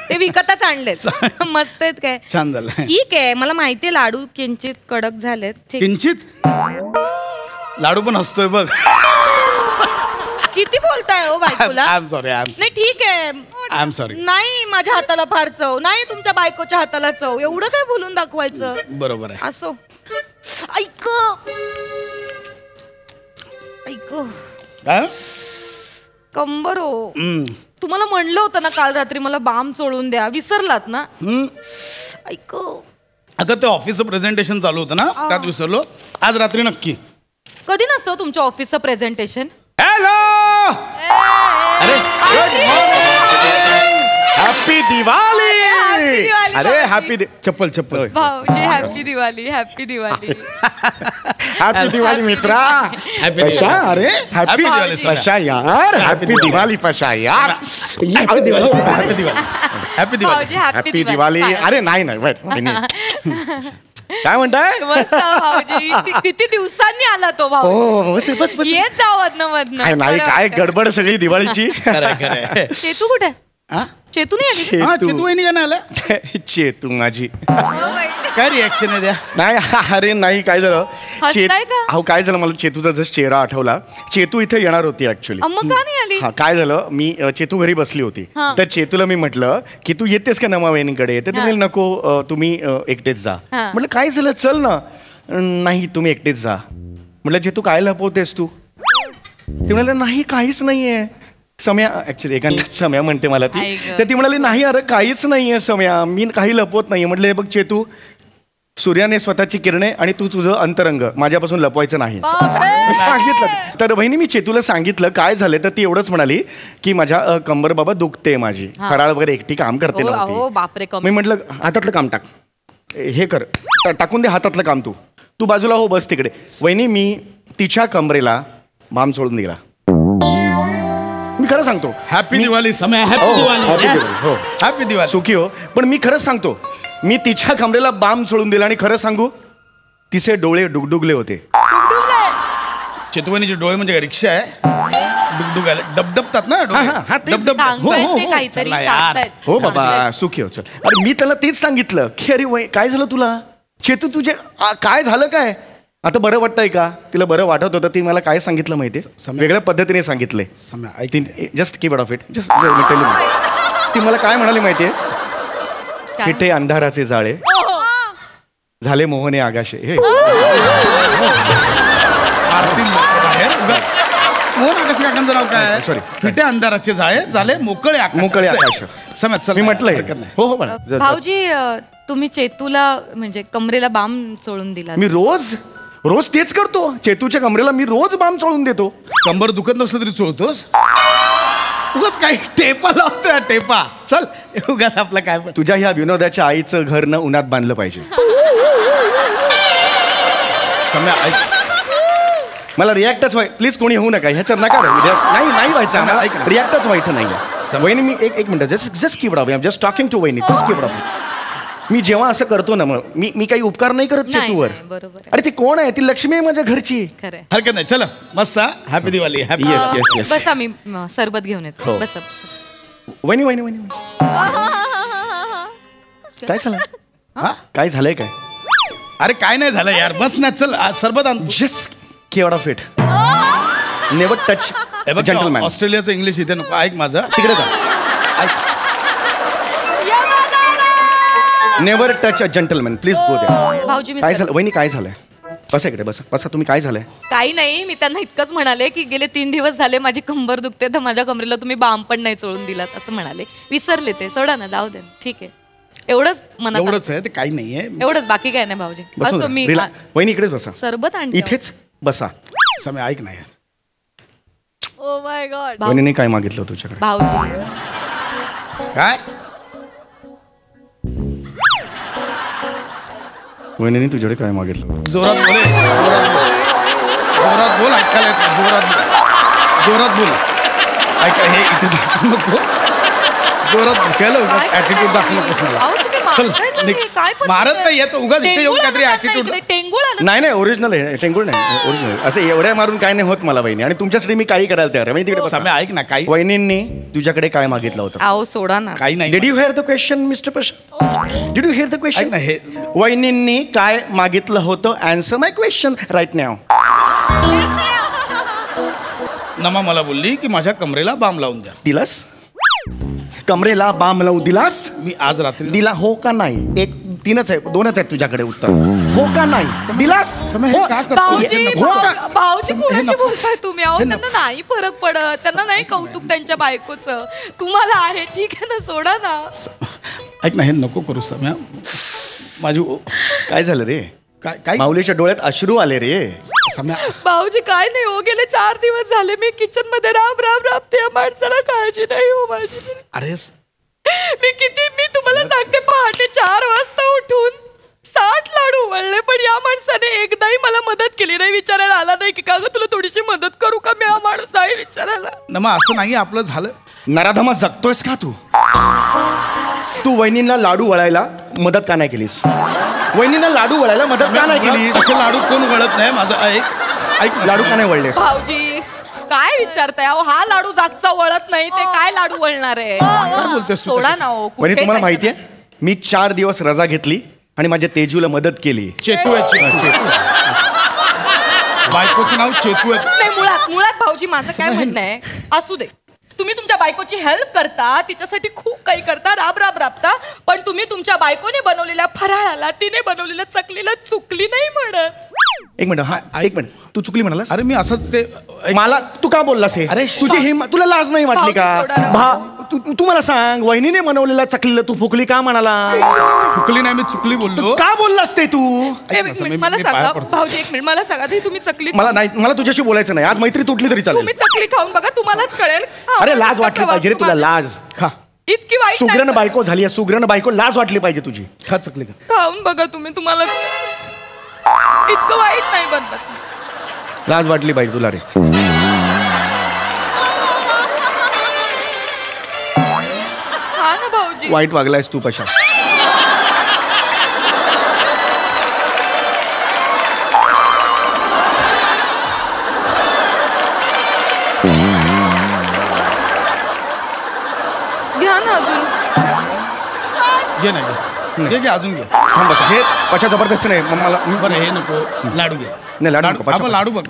ते विकतच आणलेत. मस्त आहेत काय. छान झालं. ठीक आहे, मला माहितीये लाडू किंचित कडक झालेत. ठीक. किंचित लाडू पण हसतोय बघ. किती बोलताय हो बायकोला? I am sorry. नाही ठीक आहे. I am sorry. नाही माझ्या हाताला फार चव नाही, तुमच्या बायकोच्या हाताला चव. एवढं काय बोलून दाखवायचं? बरोबर आहे. असो. ऐक ऐक काय? कंबर हो. तुम्हाला म्हणलं होतं ना काल रात्री मला बाम चोळून द्या, विसरलात ना? ऐक. अगं ते ऑफिसचं प्रेझेंटेशन चालू होतं ना, त्यात विसरलो. आज रात्री नक्की. कधी नसतं तुमच्या ऑफिसचं प्रेझेंटेशन? हॅलो. अरे हॅपी दिवाळी. अरे हॅपी चप्पल चप्पल. भाऊजी happy Diwali. Happy Diwali. Happy Diwali मित्रा. कशा? अरे हॅपी दिवाळी. कशा यार? हॅपी दिवाळी कशा यार? Happy Diwali. Happy Diwali. Happy Diwali. भाऊजी हॅपी दिवाळी. अरे नाही नाही wait. काय म्हणताय? मस्त भाऊजी. किती दिवसांनी आला तो भाऊ. हो बस बस बस. येत जाऊ अदनं मधनं. नाही काय गडबड सगळी दिवाळीची. खरं खरं. चेतू कुठे? चेतू नाही आली? चेतू वहिनी का नाही आल्या? चेतू माझी. काय रिॲक्शन आहे द्या? नाही अरे नाही काय झालं हसताय का? अहो काय झालं मला चेतूचा जस्ट चेहरा आठवला. चेतू इथे येणार होती ऍक्च्युली. मग का नाही आली? हा काय झालं मी चेतू घरी बसली होती. हा. तर चेतूला मी म्हटलं की तू येतेस का नमा वहिनीकडे. तर ती नको तुम्ही एकटेच जा. हा. म्हटलं काय झालं चल ना. नाही तुम्ही एकटेच जा. म्हटलं चेतू काय लपवतेस तू. ती म्हणाले नाही काहीच नाहीये. सम्या ऍक्च्युली एखाद्या सम्या म्हणते मला ती. तर ती म्हणाली नाही अरे काहीच नाहीये सम्या, मी काही लपवत नाहीये. म्हटलं हे बघ चेतू, सूर्याने स्वतःची किरणे आणि तू तुझं अंतरंग माझ्यापासून लपवायचं नाही. सांगितलं. तर बहिणी मी चेतूला सांगितलं काय झालं. तर ती एवढंच म्हणाली की माझ्या कंबर बाबा दुखते माझी, फराळ वगैरे एकटी काम करते हो बापरे. मी म्हटलं हातातलं काम टाक, हे कर, टाकून दे हातातलं काम. तू बाजूला हो बस तिकडे. वहिनी मी तिच्या कमरेला बाम सोडून दिला. मी खरं सांगतो. हॅपी दिवाळी समय. हॅपी दिवाळी. हॅपी दिवाळी. सुखी हो. पण मी खरंच सांगतो मी तिच्या कमरेला बाम सोडून दिला. आणि खरं सांगू तिचे डोळे डुगडुगले होते. चेतुवानीचे डोळे म्हणजे रिक्षा आहे. डुगडुगाले डबडबतात ना. डबडब. काहीतरी हो बाबा सुखी हो. चल अरे मी त्याला तेच सांगितलं की अरे काय झालं तुला चेतू, तुझे काय झालं काय. आता बरं वाटतंय का. तिला बरं वाटत होतं. ती मला काय सांगितलं माहितीये, वेगळ्या पद्धतीने सांगितलंय. Just keep it off it. Just ती मला काय म्हणाली माहितीये, किटे अंधाराचे जाळे झाले मोहने आगाशे. हे मोहन आकाश काकांचं नाव काय? Sorry. फिटे अंधाराचे जाळे झाले मोकळे आकाश. मोकळे आकाश. समज चल मी म्हटलंय. हरकत नाही. हो हो पण भाऊजी तुम्ही चेतूला म्हणजे कमरेला बाम चोळून दिला. मी रोज तेच करतो. चेतूच्या कमरेला मी रोज बाम चोळून देतो. कंबर दुखत नसलं तरी चोळतोस. उगाच काही टेपा लावतोय टेपा. चल उगाच आपलं काय पण. तुझ्या ह्या विनोदाच्या आईचं घर न उन्हात बांधलं पाहिजे. सम्या ऐक. मला रिॲक्टच प्लीज कोणी होऊ नका ह्याच्यात नका नाही व्हायचं ऐक ना. आम्हाला. रिॲक्टच व्हायचं नाही. वहिनी मी एक minute just keep it off. I am just talking to वहिनी. Just keep it off. मी जेव्हा असं करतो ना मग मी काही उपकार नाही करत नाही, चेतूवर. नाही, बरोबर आहे. अरे ती कोण आहे? ती लक्ष्मी आहे माझ्या घरची. खरंय. हरकत नाही. चला मस्त हॅपी दिवाळी. हॅपी. येस बसा मी सरबत घेऊन येतो. हो. बसा. वहिनी काय झालं? हा काय झालंय काय? अरे काय नाही झालं यार. बस ना चल सरबत आण. Just keep it off it. Never touch gentleman. ऑस्ट्रेलियाचं इंग्लिश इथे नको. ऐक माझं. तिकडे जा. ऐक. Never touch a gentleman please go द्या. भाऊजी मी काय झालं वहिनी? काय झालंय? बसा इकडे बसा तुम्ही. काय झालंय? काही नाही. मी त्यांना इतकंच म्हणाले की गेले 3 दिवस झाले माझी कंबर दुखते तर माझ्या कमरेला तुम्ही बाम पण नाही चोळून दिलात असं म्हणाले. विसरले ते. सोडा ना जाऊ दे. ठीक आहे. एवढंच मनात एवढंच आहे ते काही नाहीये. एवढंच बाकी काय नाही भाऊजी. बसून असं मी जा. वहिनी इकडेच बसा. सरबत आणते. इथेच बसा. समय ऐक ना यार. ओ माय गॉड. वहिनीने काय मागितलं तुझ्याकडे? भाऊजी काय वहिनीने तुझ्याकडे काय मागितलं? जोरात बोल. जोरात बोल. ऐकायला येत. जोरात बोल. ऐका हे इथे दाखवू नको. जोरात ऐकायला ऍटिट्यूड दाखवू नकोस मला. चल निघ. मारत नाही येत उगाच इथे येऊन काहीतरी ऍटिट्यूड. टेंगुळ आलं. नाही ओरिजिनल आहे. टेंगुळ नाही ओरिजिनल. असं एवढ्या मारून काय नाही होत मला वहिनी. आणि तुमच्यासाठी मी काही करायला तयार आहे. तिकडे समय ऐक ना. काही वहिनींनी तुझ्याकडे काय मागितलं होतं? आओ सोडा ना. काही नाही. Did you here the question mister Prashant? Did you here the ऐक क्वेश्चन? ना हे वहिनींनी काय मागितलं होतं? आन्सर माय क्वेश्चन राईट नाव. नमा मला बोलली की माझ्या कमरेला बाम लावून द्या. दिलास? कमरेला बाम लावू दिलास? मी आज रात्री दिला हो का नाही? 2च आहेत तुझ्याकडे उत्तर. हो का नाही? दिलास? समय हे हो. का करतो? भाऊजी हो का? भाऊजी हे कुणाशी नको. बोलताय तुम्ही? अहो त्यांना नाही फरक पडत. त्यांना नाही कौतुक त्यांच्या बायकोचं. तुम्हाला आहे. ठीक आहे ना. सोडा ना. ऐक ना हे नको करू सम्या. माझी काय झालं रे? काय काय माऊलीच्या डोळ्यात अश्रू आले रे. सम्या भाऊजी काय नाही हो. गेले 4 दिवस झाले मी किचन मध्ये राबते. या माणसाला काळजी नाही हो माझी. अरे मी तुम्हाला सांगते पहाटे 4 वाजता उठून 60 लाडू वळले पण या माणसाने एकदाही मला मदत केली नाही. विचारायला आला नाही की का ग तुला थोडीशी मदत करू का? मी हा माणूस नाही विचारायला. नमा असं नाही आपलं झालं. नराधमा जगतोयस का तू? वहिनींना लाडू वळायला मदत का नाही केलीस? वहिनींना लाडू वळायला मदत का नाही केलीस? असे लाडू कोण वळत नाही. माझं ऐक लाडू का नाही वळलेस? भाऊजी काय विचारताय? अहो हा लाडू जागचा वळत नाही ते काय लाडू वळणार आहे? काय बोलतेस तू? सोडा ना हो. कुठे वहिनी तुम्हाला काय- माहितीये मी 4 दिवस रजा घेतली आणि माझ्या तेजूला मदत केली. चेतू आहे चेतू. बायकोचं नाव चेतू आहे. नाही मुळात भाऊजी माझं काय म्हणणं आहे असू दे. तुम्ही तुमच्या बायकोची हेल्प करता. तिच्यासाठी खूप काही करता. राबता. पण तुम्ही तुमच्या बायकोने बनवलेल्या फराळाला तिने बनवलेल्या चकलीला चुकली नाही म्हणत. एक मिनिट तू चुकली म्हणालास? अरे मी असं ते मला तू का बोललास हे? अरे तुझी तुला लाज नाही वाटली का? भाऊजी तू मला सांग वहिनीने बनवलेल्या चकलीला तू फुकली का म्हणाला? चुकली नाही मी चुकली बोललो. का बोललास ते तू? एक मिनिट मला सांगा भाऊजी. एक मिनिट मला सांगा ते तुम्ही चकली मला तुझ्याशी बोलायचं नाही. आज मैत्री तुटली तरी चालेल. तुम्ही चकली खाऊन बघा तुम्हालाच कळेल. अरे लाज वाटली पाहिजे रे तुला. लाज खा. इतकी वाईट नाही सुग्रण करत. बायको झाली आहे. सुग्रण बायको लाज वाटली पाहिजे तुझी. खा चकली खा. खाऊन बघा तुम्हाला इतकं वाईट नाही बनत. लाज वाटली पाहिजे तुला रे. हा ना भाऊजी. वाईट वागलायस तू पशा. घ्या ना अजून. घे ना घे अजून घे. थांब बसा. हे पशा जबरदस्ती नाही मला. बरं हे नको लाडू घे. नाही लाडू नको. आपण लाडू बघ.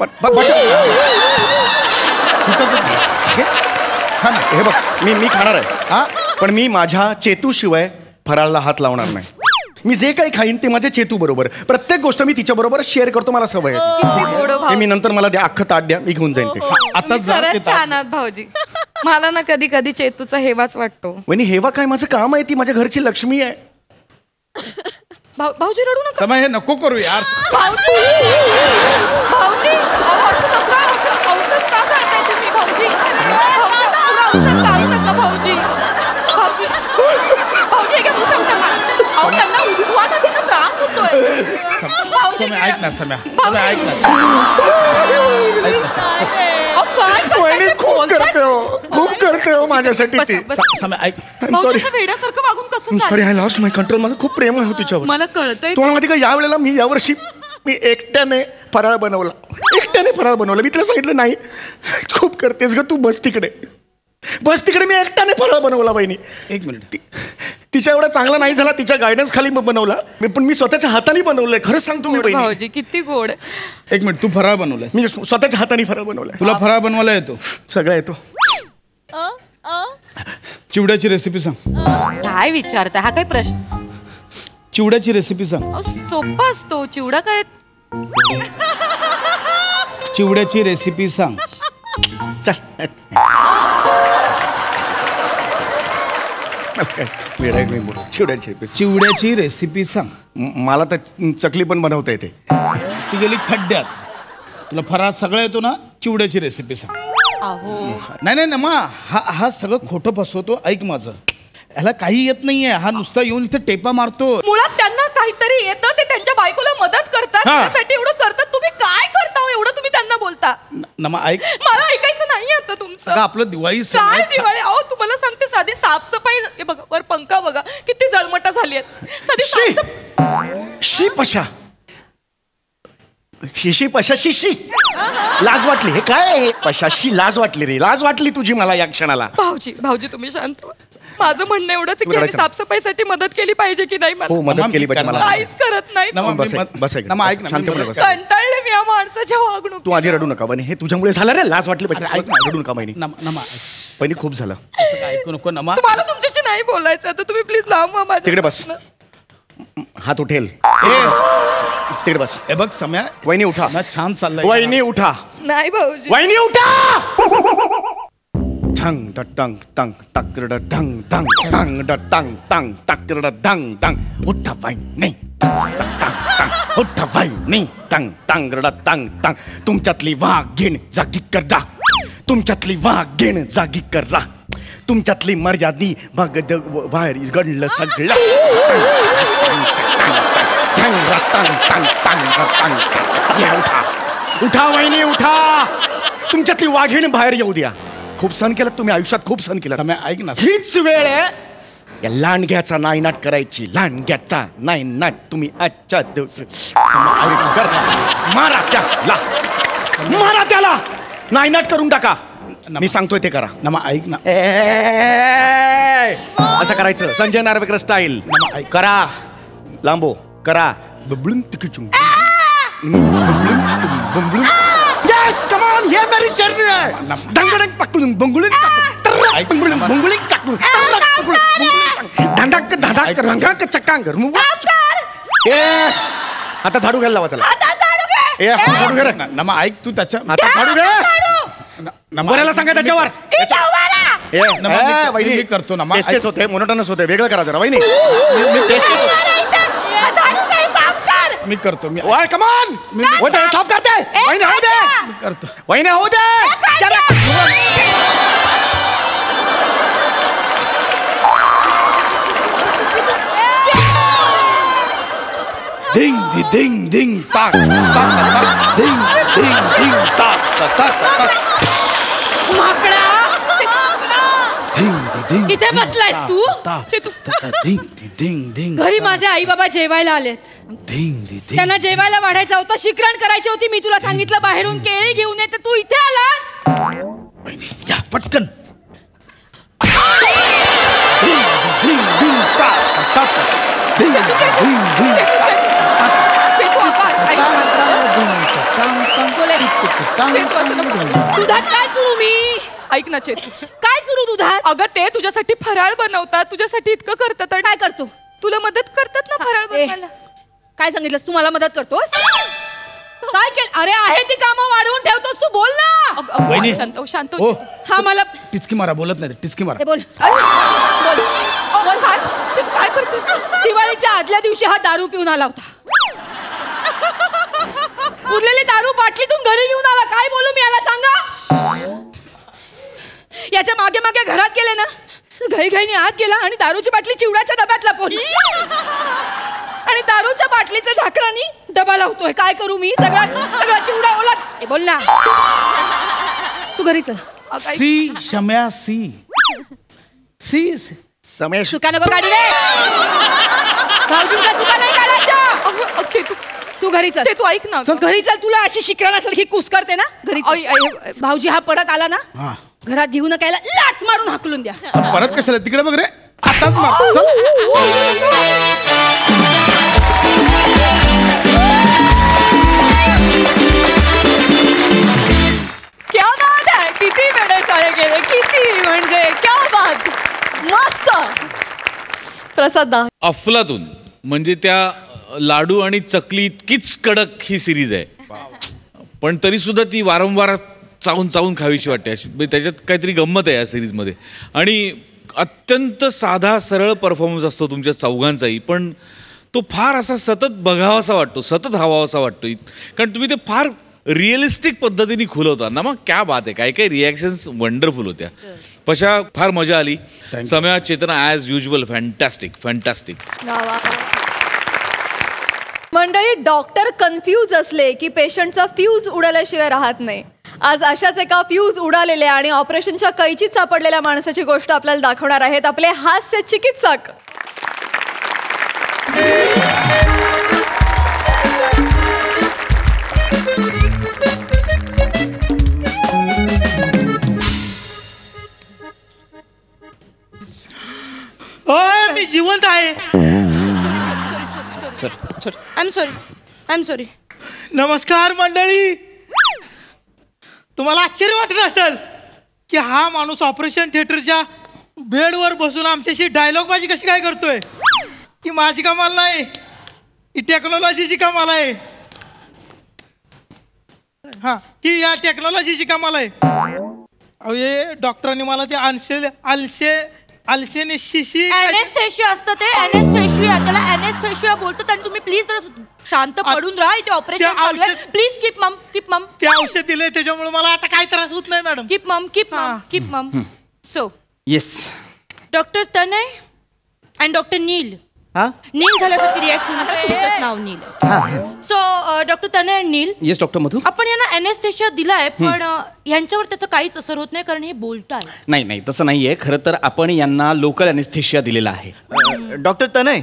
खा ना. हे बघ मी खाणार आहे हा पण मी माझ्या चेतू शिवाय फराळला हात लावणार नाही. मी जे काही खाईन ते माझ्या चेतू बरोबर. प्रत्येक गोष्ट मी तिच्या बरोबर शेअर करतो. मला सवय आहे. मी नंतर मला द्या अख्खं ताट द्या, मी घेऊन जाईन ते. आता छान आहात भाऊजी. मला ना कधी कधी चेतूचा हेवाच वाटतो. वहिनी हेवा काय, माझं काम आहे, ती माझ्या घरची लक्ष्मी आहे. भाऊजी रडू नका. समय हे नको करू यार. भाऊजी औषध का करताय तुम्ही भाऊजी? भाऊजी त्यांना उडवाना तिला त्रास होतोय. समय ऐक ना, समय ऐक ना. खूप करते हो माझ्यासाठी ती. समय ऐक. वेड्यासारखं वागून कसं sorry, I lost my control. माझं खूप प्रेम आहे तिच्यावर. मला कळतंय. तुम्हाला माहिती का, यावेळेला यावर्षी मी एकट्याने फराळ बनवला. मी तिला सांगितलं नाही खूप करतेस ग तू, बस तिकडे. मी एकट्याने फराळ बनवला बहिणी. एक मिनिट. तिच्या एवढा चांगला नाही झाला, तिच्या गायडन्स खाली बनवला पण मी स्वतःच्या हाताने बनवलंय. खरंच सांगतो मी बहिणी. भाऊजी किती गोड. एक मिनिट, तू फराळ बनवलाय? मी स्वतःच्या हाताने फराळ बनवलाय. तुला फराळ बनवायला येतो? सगळं येतो. चिवड्याची रेसिपी सांग. काय विचारता, हा काय प्रश्न? चिवड्याची रेसिपी सांग. सोपा असतो चिवडा. काय चिवड्याची रेसिपी सांग. चल चिवड्याची रेसिपी सांग. मला तर चकली पण बनवता येते. ती गेली खड्ड्यात. तुला फराळ सगळं येतो ना. चिवड्याची रेसिपी सांग. नाही नमा, हा सगळं खोटं फसवतो. ऐक माझं, ह्याला काही येत नाहीये. हा नुसता येऊन इथे टेपा मारतो. मुळात त्यांना काहीतरी येतं, ते त्यांच्या बायकोला मदत करतात, त्यासाठी एवढं करतात. तुम्ही काय करता एवढं? तुम्ही त्यांना बोलता. नमा ऐक, मला ऐकायचं नाही आता तुमचं. आपलं दिवाळी काय दिवाळी? अहो तुम्हाला सांगते, साधी साफसफाई. हे बघा वर पंखा बघा किती जळमटा झाली आहेत. शी पशा, शिशी पशाशी लाज वाटली. हे काय पशाशी लाज वाटली रे. लाज वाटली तुझी मला या क्षणाला. भाऊजी तुम्ही शांत व्हा. माझं म्हणणं एवढंच की आम्ही साफसफाईसाठी मदत केली पाहिजे की नाही? हो, मदत केली पाहिजे. मला काहीच करत नाही. कंटाळले मी या माणसाच्या वागणूक. तू आधी रडू नका बनी. हे तुझ्यामुळे झालं रे. लाज वाटली पाहिजे. रडू नका बहिणी. बहिणी खूप झालं. ऐकू नको नमा. तुम्हाला तुमच्याशी नाही बोलायचं तर तुम्ही प्लीज लांब व्हा माझ्या. तिकडे बस. हात उठेल. तिकडे बस. हे बघ सम्या, वहिनी उठा. छान चाललंय. वहिनी उठा. नाही भाऊजी. वहिनी उठा. ठंग टंग टंग टंग टंग टंग टंग टंग टंग टंग टंग टंग. उठा वहिनी. उठा वहिनी. टंग टंग टंग टंग. तुमच्यातली वाघीण जागी करा. तुमच्यातली वाघीण जागी करा. तुमच्यातली मर्यादी बाहेर घडलं सगळं. उठा उठा वहिनी उठा. तुमच्यातली वाघीण बाहेर येऊ द्या. खूप सण केलं तुम्ही आयुष्यात. खूप सण केलं. समय ऐक ना. हीच वेळ आहे या लांडग्याचा नायनाट करायची. लांडग्याचा नायनाट तुम्ही आजच्या दिवस मारा त्याला. मारा त्याला. नायनाट करून टाका. मी सांगतोय ते करा. नमा ऐक ना. असं करायचं संजय नार्वेकर स्टाईल. करा. लांबो करा. बबलून तिकीचून. Yes come on. ये मेरी जर्नी है. दंगडंग पकडून बंगुळून बंगुळून बंगुळी टाकून धंडाक धंडाक रंगाक चक्कांगर. आता झाडू घ्यायला लावा त्याला. झाडू घे रे. नमा ऐक, तू त्याच्या आता झाडू घे. नंबरला सांगा त्याच्यावर. वहिनी करतो ना. टेस्टेच होते, मोनोटोनस होते. वेगळं करा जरा वहिनी. मी करतो. मी कमान होते साफ करते. वहिनी होऊ दे. करतो. वहिनी होऊ दे. धिंग धी धिंग धिंग ताक ताक धिंग धिंग धिंग ताक ताक ताक. माकडा धिंग धी धिंग. इथे बसलायस तू? धिंग धी धिंग धिंग. घरी माझे आई बाबा जेवायला आलेत. धिंग धी धिंग. त्यांना जेवायला वाढायचं होतं, शिकरण करायची होती. मी तुला सांगितलं बाहेरून केळी घेऊन ये, तर तू इथे आलास. या पटकन. धिंग धिंग ताक ताक धिंग धिंग धिंग. दुधात काय चुरू मी? ऐक ना चेतू, काय चुरू दुधात? अगं ते तुझ्यासाठी फराळ बनवतात, तुझ्यासाठी इतकं करतात. काय करतो? तुला मदत करतात ना फराळ बनवायला. काय सांगितलंस, तू मला मदत करतोस? काय केलं? अरे आहे ती कामं वाढवून ठेवतोस तू, बोल ना. वहिनी. शांत हो, शांत हो. हो. हा मला टिचकी मारा, बोलत नाही टिचकी मारा. हे बोल बोल काय चित, काय करतेस? दिवाळीच्या आदल्या दिवशी हा दारू पिऊन आला होता. उरलेली दारू बाटलीतून घरी घेऊन आला. काय बोलू मी याला, सांगा. याच्या मागे मागे घरात गेले ना, घाईघाईने आत गेला आणि दारूची बाटली चिवड्याच्या डब्यात लपवली आणि दारूच्या बाटलीच्या झाकणाने डबा लावतोय. काय करू मी, सगळा चिवडा ओला. हे बोल ना, तू घरी चल. सी शम्या सी सी समय सुका नको काढू रे, भाऊजींचा सुका नाही काढायचा. तू घरी चल. तू ऐक ना, घरी चल. तुला अशी शिकवण्यासारखी कुस करते ना, घरी चल. भाऊजी हा परत आला ना, हा. घरात घेऊन कायला लात मारून हाकलून द्या. परत कशाला, तिकडे बघ रे, आताच मार. क्या बात आहे, किती वेळे चाळे गेले, किती म्हणजे क्या बात. मस्त. प्रसाद दा. अफलातून म्हणजे त्या लाडू आणि चकली इतकीच कडक ही सिरीज आहे, पण तरी सुद्धा ती वारंवार चावून चावून खावीशी वाटते. त्याच्यात काहीतरी गंमत आहे या सिरीजमध्ये. आणि अत्यंत साधा सरळ परफॉर्मन्स असतो तुमच्या चौघांचाही, पण तो फार असा सतत बघावासा वाटतो, सतत हवावासा वाटतो. कारण तुम्ही ते फार रिअलिस्टिक पद्धतीने खुलवता ना. मग क्या बात आहे, काही काही रिॲक्शन्स वंडरफुल होत्या. पशा फार मजा आली. सम्या, चेतना ॲज युजल फॅन्टॅस्टिक फॅन्टॅस्टिक. मंडळी, डॉक्टर कन्फ्यूज असले की पेशंटचा फ्यूज उडाल्याशिवाय राहत नाही. आज अशाच एका फ्यूज उडालेल्या आणि ऑपरेशनच्या कैचीत सापडलेल्या माणसाची गोष्ट आपल्याला दाखवणार आहेत आपले हास्य चिकित्सक. मी जिवंत आहे. I am sorry. नमस्कार मंडळी. तुम्हाला आश्चर्य वाटत असेल की हा माणूस ऑपरेशन थिएटरच्या बेडवर बसून आमच्याशी डायलॉग बाजी कशी काय करतोय. की माझी कमाल नाही, ही टेक्नॉलॉजीची कमाल आहे. हा, की या टेक्नॉलॉजीची कमाल आहे. अहो हे डॉक्टरांनी मला ते एनेस्थेशिया असतं ते, एनेस्थेशिया. त्याला एनेस्थेशिया बोलतात. आणि तुम्ही प्लीज जरा शांत पडून राहा, इथे ऑपरेशन चालू आहे. प्लीज कीप मम, कीप मम. ते औषध दिले त्याच्यामुळे मला आता काही त्रास होत नाही madam. Keep mum, keep mum, keep mum. So yes. Doctor Tanay and doctor Neel. नील झाल्यासारखी रिॲक्ट होऊ नका, तुमचंच नाव Neel. So doctor Tanay and Neel. Yes doctor Madhu. आपण यांना एनेस्थेशिया दिलाय, पण यांच्यावर त्याचं काहीच असर होत नाही, कारण हे बोलताय. नाही नाही, तसं नाहीये. खरं तर आपण यांना लोकल अनेस्थेशिया दिलेला आहे. डॉक्टर तनय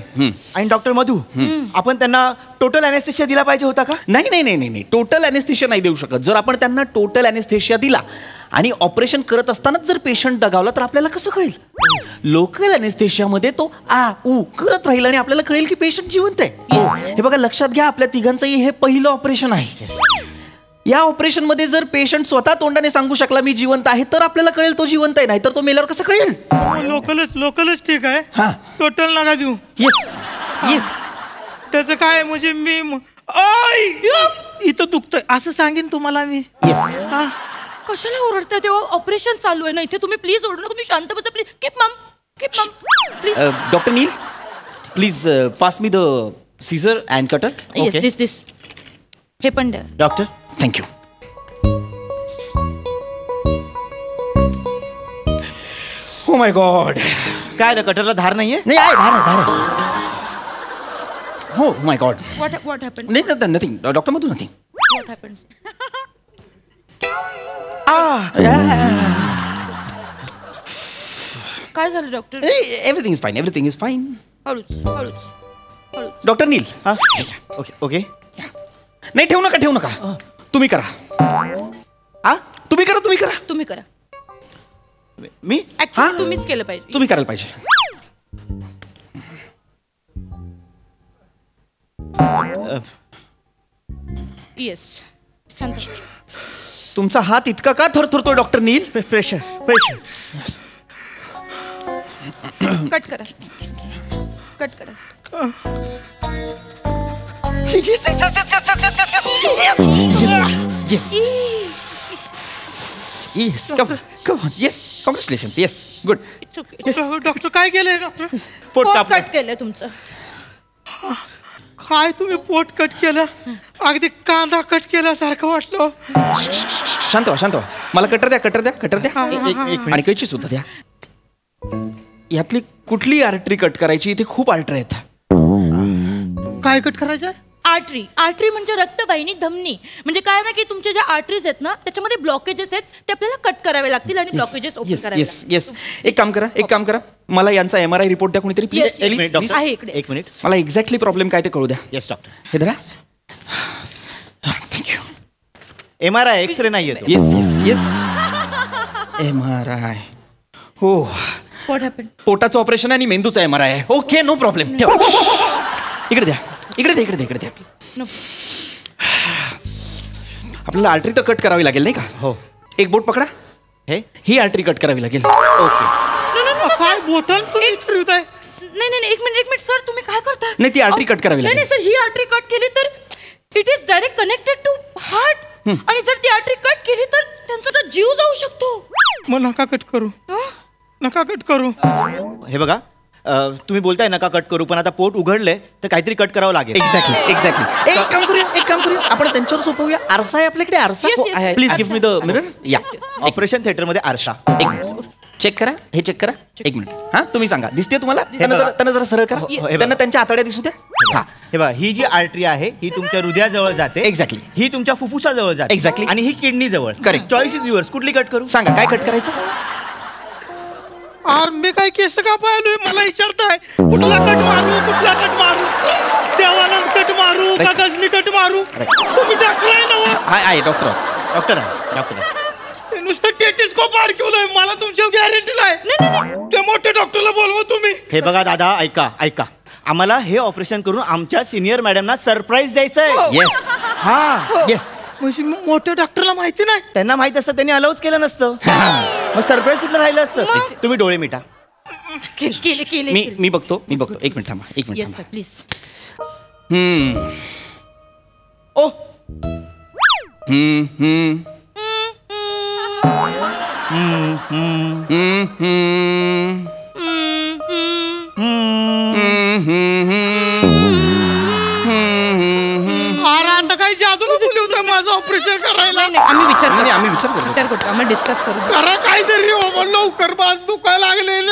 आणि डॉक्टर मधू, आपण त्यांना टोटल अनेस्थेशिया दिला पाहिजे होता का? नाही नाही नाही नाही, टोटल अनेस्थेशिया नाही देऊ शकत. जर आपण त्यांना टोटल अनेस्थेशिया दिला आणि ऑपरेशन करत असतानाच जर पेशंट दगावला तर आपल्याला कसं कळेल. लोकल अनेस्थेशियामध्ये तो आ ऊ करत राहील आणि आपल्याला कळेल की पेशंट जिवंत आहे. हे बघा, लक्षात घ्या, आपल्या तिघांचंही हे पहिलं ऑपरेशन आहे. या ऑपरेशन मध्ये जर पेशंट स्वतः तोंडाने सांगू शकला मी जिवंत आहे, तर आपल्याला कळेल तो जिवंत आहे, नाहीतर तो मेल्यावर कसं कळेल. लोकलच ठीक आहे. हा, टोटल नका देऊ. Yes yes. त्याचं काय म्हणजे मी इथं दुखतंय असं सांगेन तुम्हाला मी. येस. कशाला ओरडताय, तेव्हा ऑपरेशन चालू आहे ना इथे. तुम्ही प्लीज ओरडू नका, तुम्ही शांत बसा please. Keep mum, keep mum please. Doctor Neel, please pass me the scissor and cutter. Yes, this हे पण द्या. Doctor, thank you. Oh my god. काय कटरला धार नाहीये? नाही आहे, धार आहे, धार आहे. Oh my god. What happen? नाही, nothing doctor Madhu, nothing. What happen? काय झालं doctor? Everything is fine, everything is fine. हळूच हळूच. डॉक्टर नील. हा, ओके ओके. नाही, ठेवू नका. तुम्ही करा. हा, तुम्ही करा. तुम्ही करा. मी ऍक्च्युली तुम्हीच केलं पाहिजे. तुम्ही करायला पाहिजे. येस, शांत. तुमचा हात इतका का थरथरतोय डॉक्टर नील? प्रेशर. कट करा. Yes, come on. Yes, congratulations. Yes, good. Doctor काय केलंय डॉक्टर? पोट पोट कापलं. कट केलं तुमचं. काय तुम्ही पोट कट केलं? अगदी कांदा कट केल्यासारखं वाटलं. शांत व्हा. मला कटर द्या. आणि कैची सुद्धा द्या. यातली कुठली आर्टरी कट करायची? इथे खूप आर्टरी आहेत. काय कट करायचं? आर्टरी म्हणजे रक्तवाहिनी धमनी. म्हणजे काय ना की तुमच्या ज्या आर्टरीज आहेत ना त्याच्यामध्ये ब्लॉकेजेस आहेत ते आपल्याला कट करावे लागतील आणि ब्लॉकेजेस ओपन करावे लागतील. येस. एक काम करा. मला यांचा MRI रिपोर्ट द्या कोणीतरी प्लीज. आहे इकडे. एक मिनिट. मला एक्झॅक्टली प्रॉब्लेम काय ते कळू द्या. Yes doctor. हे धरा. थँक्यू. MRI एक्सरे नाही येतो. येस. MRI. हो. What happened? पोटाचं ऑपरेशन आणि मेंदूचा MRI आहे. Okay, no problem. इकडे द्या. आपल्याला आर्टरी तर कट करावी लागेल नाही का? हो. एक बोट पकडा. ही आर्टरी कट करावी लागेल. ओके. काय बोटल फिरवत आहे? नाही एक मिनिट सर तुम्ही काय करताय? नाही, ती आर्टरी कट करावी लागेल. नाही सर, ही आर्टरी कट केली तर it is direct connected to heart. आणि जर ती आर्टरी कट केली तर त्यांचा तर जीव जाऊ शकतो. मग नका कट करू. हे बघा, तुम्ही बोलताय नका कट करू, पण आता पोट उघडलंय तर काहीतरी कट करावं लागेल. एक्झॅक्टली. एक काम करूया. आपण त्यांच्यावर सोपवूया. आरसा आहे आपल्याकडे. आरसा. Yes. Please give me the mirror. या. ऑपरेशन थिएटर मध्ये आरसा. एक मिनिट. चेक करा. एक मिनिट. हा, तुम्ही सांगा. दिसते तुम्हाला? त्यांना जरा सरळ करा. त्यांना त्यांच्या आतड्या दिसू द्या. हा, हे बघा, ही जी आर्टरी आहे ही तुमच्या हृदयाजवळ जाते. एक्झॅक्टली. ही तुमच्या फुफ्फुसाजवळ जाते. Exactly. आणि ही किडनी जवळ. Correct. Choice is yours. कुठली कट करू? सांगा काय कट करायचं? मी काय केस का पाहिलोय? मला विचारताय कुठला कट मारू? देवानंद कट मारू का गजनी कट मारू? तुम्ही डॉक्टर आहे ना? आहे डॉक्टर. ते नुसतं टेटिस्कोप अडकवलंय. मला तुमच्या गॅरंटी नाही. त्या मोठ्या डॉक्टरला बोलवा तुम्ही. हे बघा दादा, ऐका. आम्हाला हे ऑपरेशन करून आमच्या सिनियर मॅडमना सरप्राईज द्यायचंय. येस. म्हणजे मोठ्या डॉक्टरला माहिती नाही? त्यांना माहित असतं त्यांनी अलाउच केलं नसतं. मग सरप्राईज कुठलं राहिलं असतं? तुम्ही डोळे मिटा. केले. मी बघतो. एक मिनिट थांबा. Yes sir please. ओ आता काही जादू बोलली होतं माझं ऑपरेशन करायला. आम्ही विचार करतो. आम्ही डिस्कस करू. करा काहीतरी लवकर. बाज दुखायला लागलेले.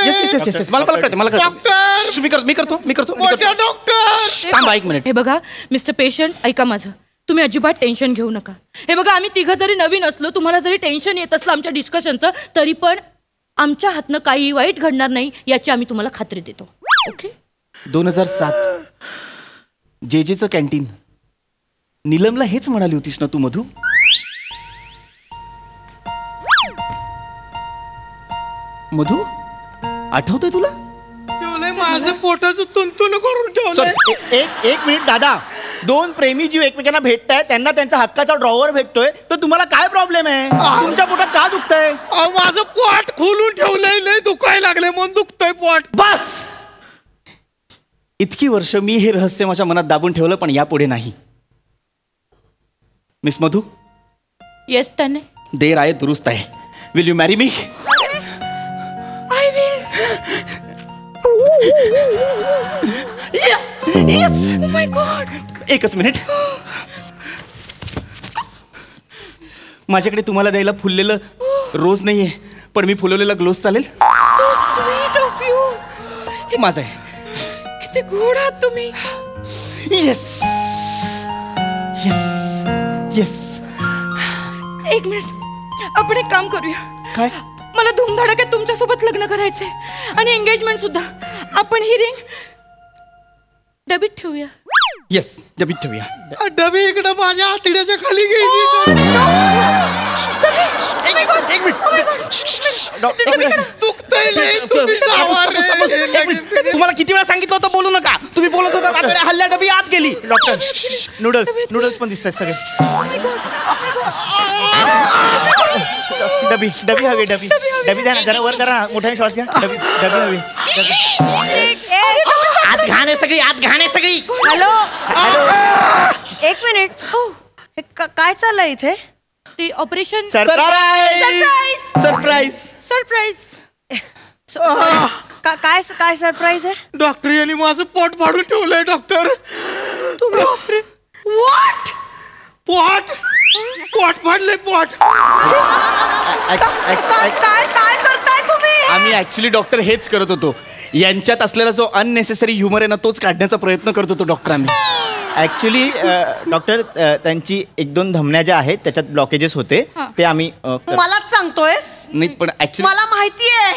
मला कळतं. डॉक्टर. मी करतो. मोठ्या डॉक्टर. थांबा एक मिनिट. हे बघा मिस्टर पेशंट, ऐका माझं. तुम्ही अजिबात टेन्शन घेऊ नका. हे बघा, आम्ही तिघं जरी नवीन असलो, तुम्हाला जरी टेन्शन येत असलं आमच्या डिस्कशनचं, तरी पण आमच्या हातनं काही वाईट घडणार नाही याची आम्ही तुम्हाला खात्री देतो. ओके. 2007 जेजेचं कॅन्टीन. नीलमला हेच म्हणाली होतीस ना तू मधू? मधू आठवतंय तुला? ठेवलंय माझं फोटोचं तुंतुन करून ठेवलंय. एक मिनिट दादा. दोन प्रेमी जीव एकमेकांना भेटतायत, त्यांना त्यांचा हक्काचा ड्रॉवर भेटतोय, तर तुम्हाला काय प्रॉब्लेम आहे? तुमच्या पोटात का दुखतंय? माझं पोट खोलून ठेवलंय. लय दुखायला लागले म्हणून दुखतंय पोट. बस. इतकी वर्ष मी हे रहस्य माझ्या मनात दाबून ठेवलं, पण यापुढे नाही. मिस मधू. येस तने. देर आहे दुरुस्त आहे. Will you marry me? I will. Yes. O my God. एकच मिनिट. माझ्याकडे तुम्हाला द्यायला फुललेलं रोज नाहीये, पण मी फुलवलेला ग्लोज चालेल? So sweet of you. माझं आहे. किती गोड आहात तुम्ही. येस. एक मिनिट, आपण एक काम करूया. काय? मला धूमधडाक्यात तुमच्यासोबत लग्न करायचंय आणि एंगेजमेंट सुद्धा. आपण ही रिंग डबीत ठेवूया. येस, डबीत ठेवूया. डबी इकडे माझ्या आतड्याच्या खाली गेली. एक मिनिट. तुम्हाला किती वेळा सांगितलं होतं बोलू नका? तुम्ही बोलत होता हल्ल्या डबी आत गेली. डॉक्टर नूडल्स पण दिसतात सगळे. डबी हवी. डबी द्या ना, जरा वर करा. मोठ्याने श्वास घ्या. डबी हवी. आत घाण आहे सगळी, आत घाण आहे सगळी. हॅलो एक मिनिट. काय चाललंय इथे? ती ऑपरेशन. Surprise surprise surprise. काय काय सरप्राईज आहे? डॉक्टर यांनी माझं पोट फाडून ठेवलंय डॉक्टर. तुम्ही व्हॉट? पोट फाडलंय पोट. काय करताय तुम्ही? आम्ही ऍक्च्युली डॉक्टर हेच करत होतो. यांच्यात असलेला जो अननेसेसरी ह्युमर आहे ना तोच काढण्याचा प्रयत्न करत होतो डॉक्टर आम्ही. ऍक्च्युली डॉक्टर त्यांची 1-2 धमन्या ज्या आहेत त्याच्यात ब्लॉकेजेस होते ते आम्ही मलाच सांगतोयस? नाही पण ऍक्च्युली मला माहितीये.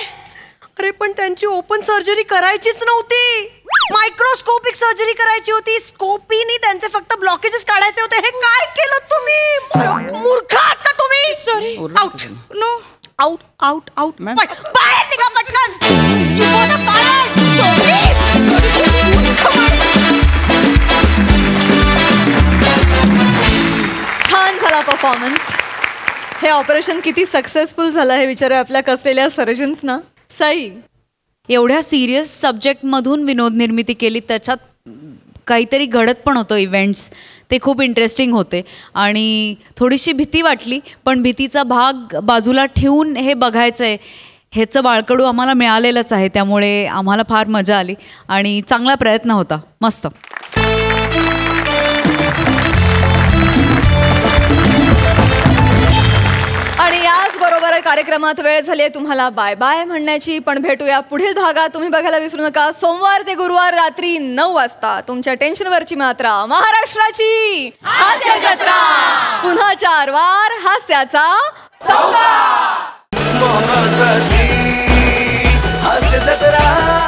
अरे पण त्यांची ओपन सर्जरी करायचीच नव्हती, मायक्रोस्कोपिक सर्जरी करायची होती. स्कोपीनी त्यांचे फक्त ब्लॉकेजेस काढायचे होते. हे काय केलं तुम्ही? मूर्ख आहात का तुम्ही? Sorry. Out. No out out out. बाहेर निघा पटकन. You both are fired. छान झाला परफॉर्मन्स. हे ऑपरेशन किती सक्सेसफुल झालं हे विचारूया आपल्या कसलेल्या सर्जन्सना. साई, एवढ्या सिरियस सब्जेक्टमधून विनोद निर्मिती केली, त्याच्यात काहीतरी घडत पण होतं इव्हेंट्स, ते खूप इंटरेस्टिंग होते आणि थोडीशी भीती वाटली. पण भीतीचा भाग बाजूला ठेवून हे बघायचं आहे ह्याचं बाळकडू आम्हाला मिळालेलंच आहे, त्यामुळे आम्हाला फार मजा आली आणि चांगला प्रयत्न होता. मस्त. आणि याचबरोबर कार्यक्रमात वेळ झाली आहे तुम्हाला बाय बाय म्हणण्याची. पण भेटूया पुढील भागात. तुम्ही बघायला विसरू नका सोमवार ते गुरुवार रात्री 9 वाजता तुमच्या टेन्शनवरची मात्रा महाराष्ट्राची हास्य जत्रा. पुन्हा 4 वार हास्याचा हास्य जत्रा.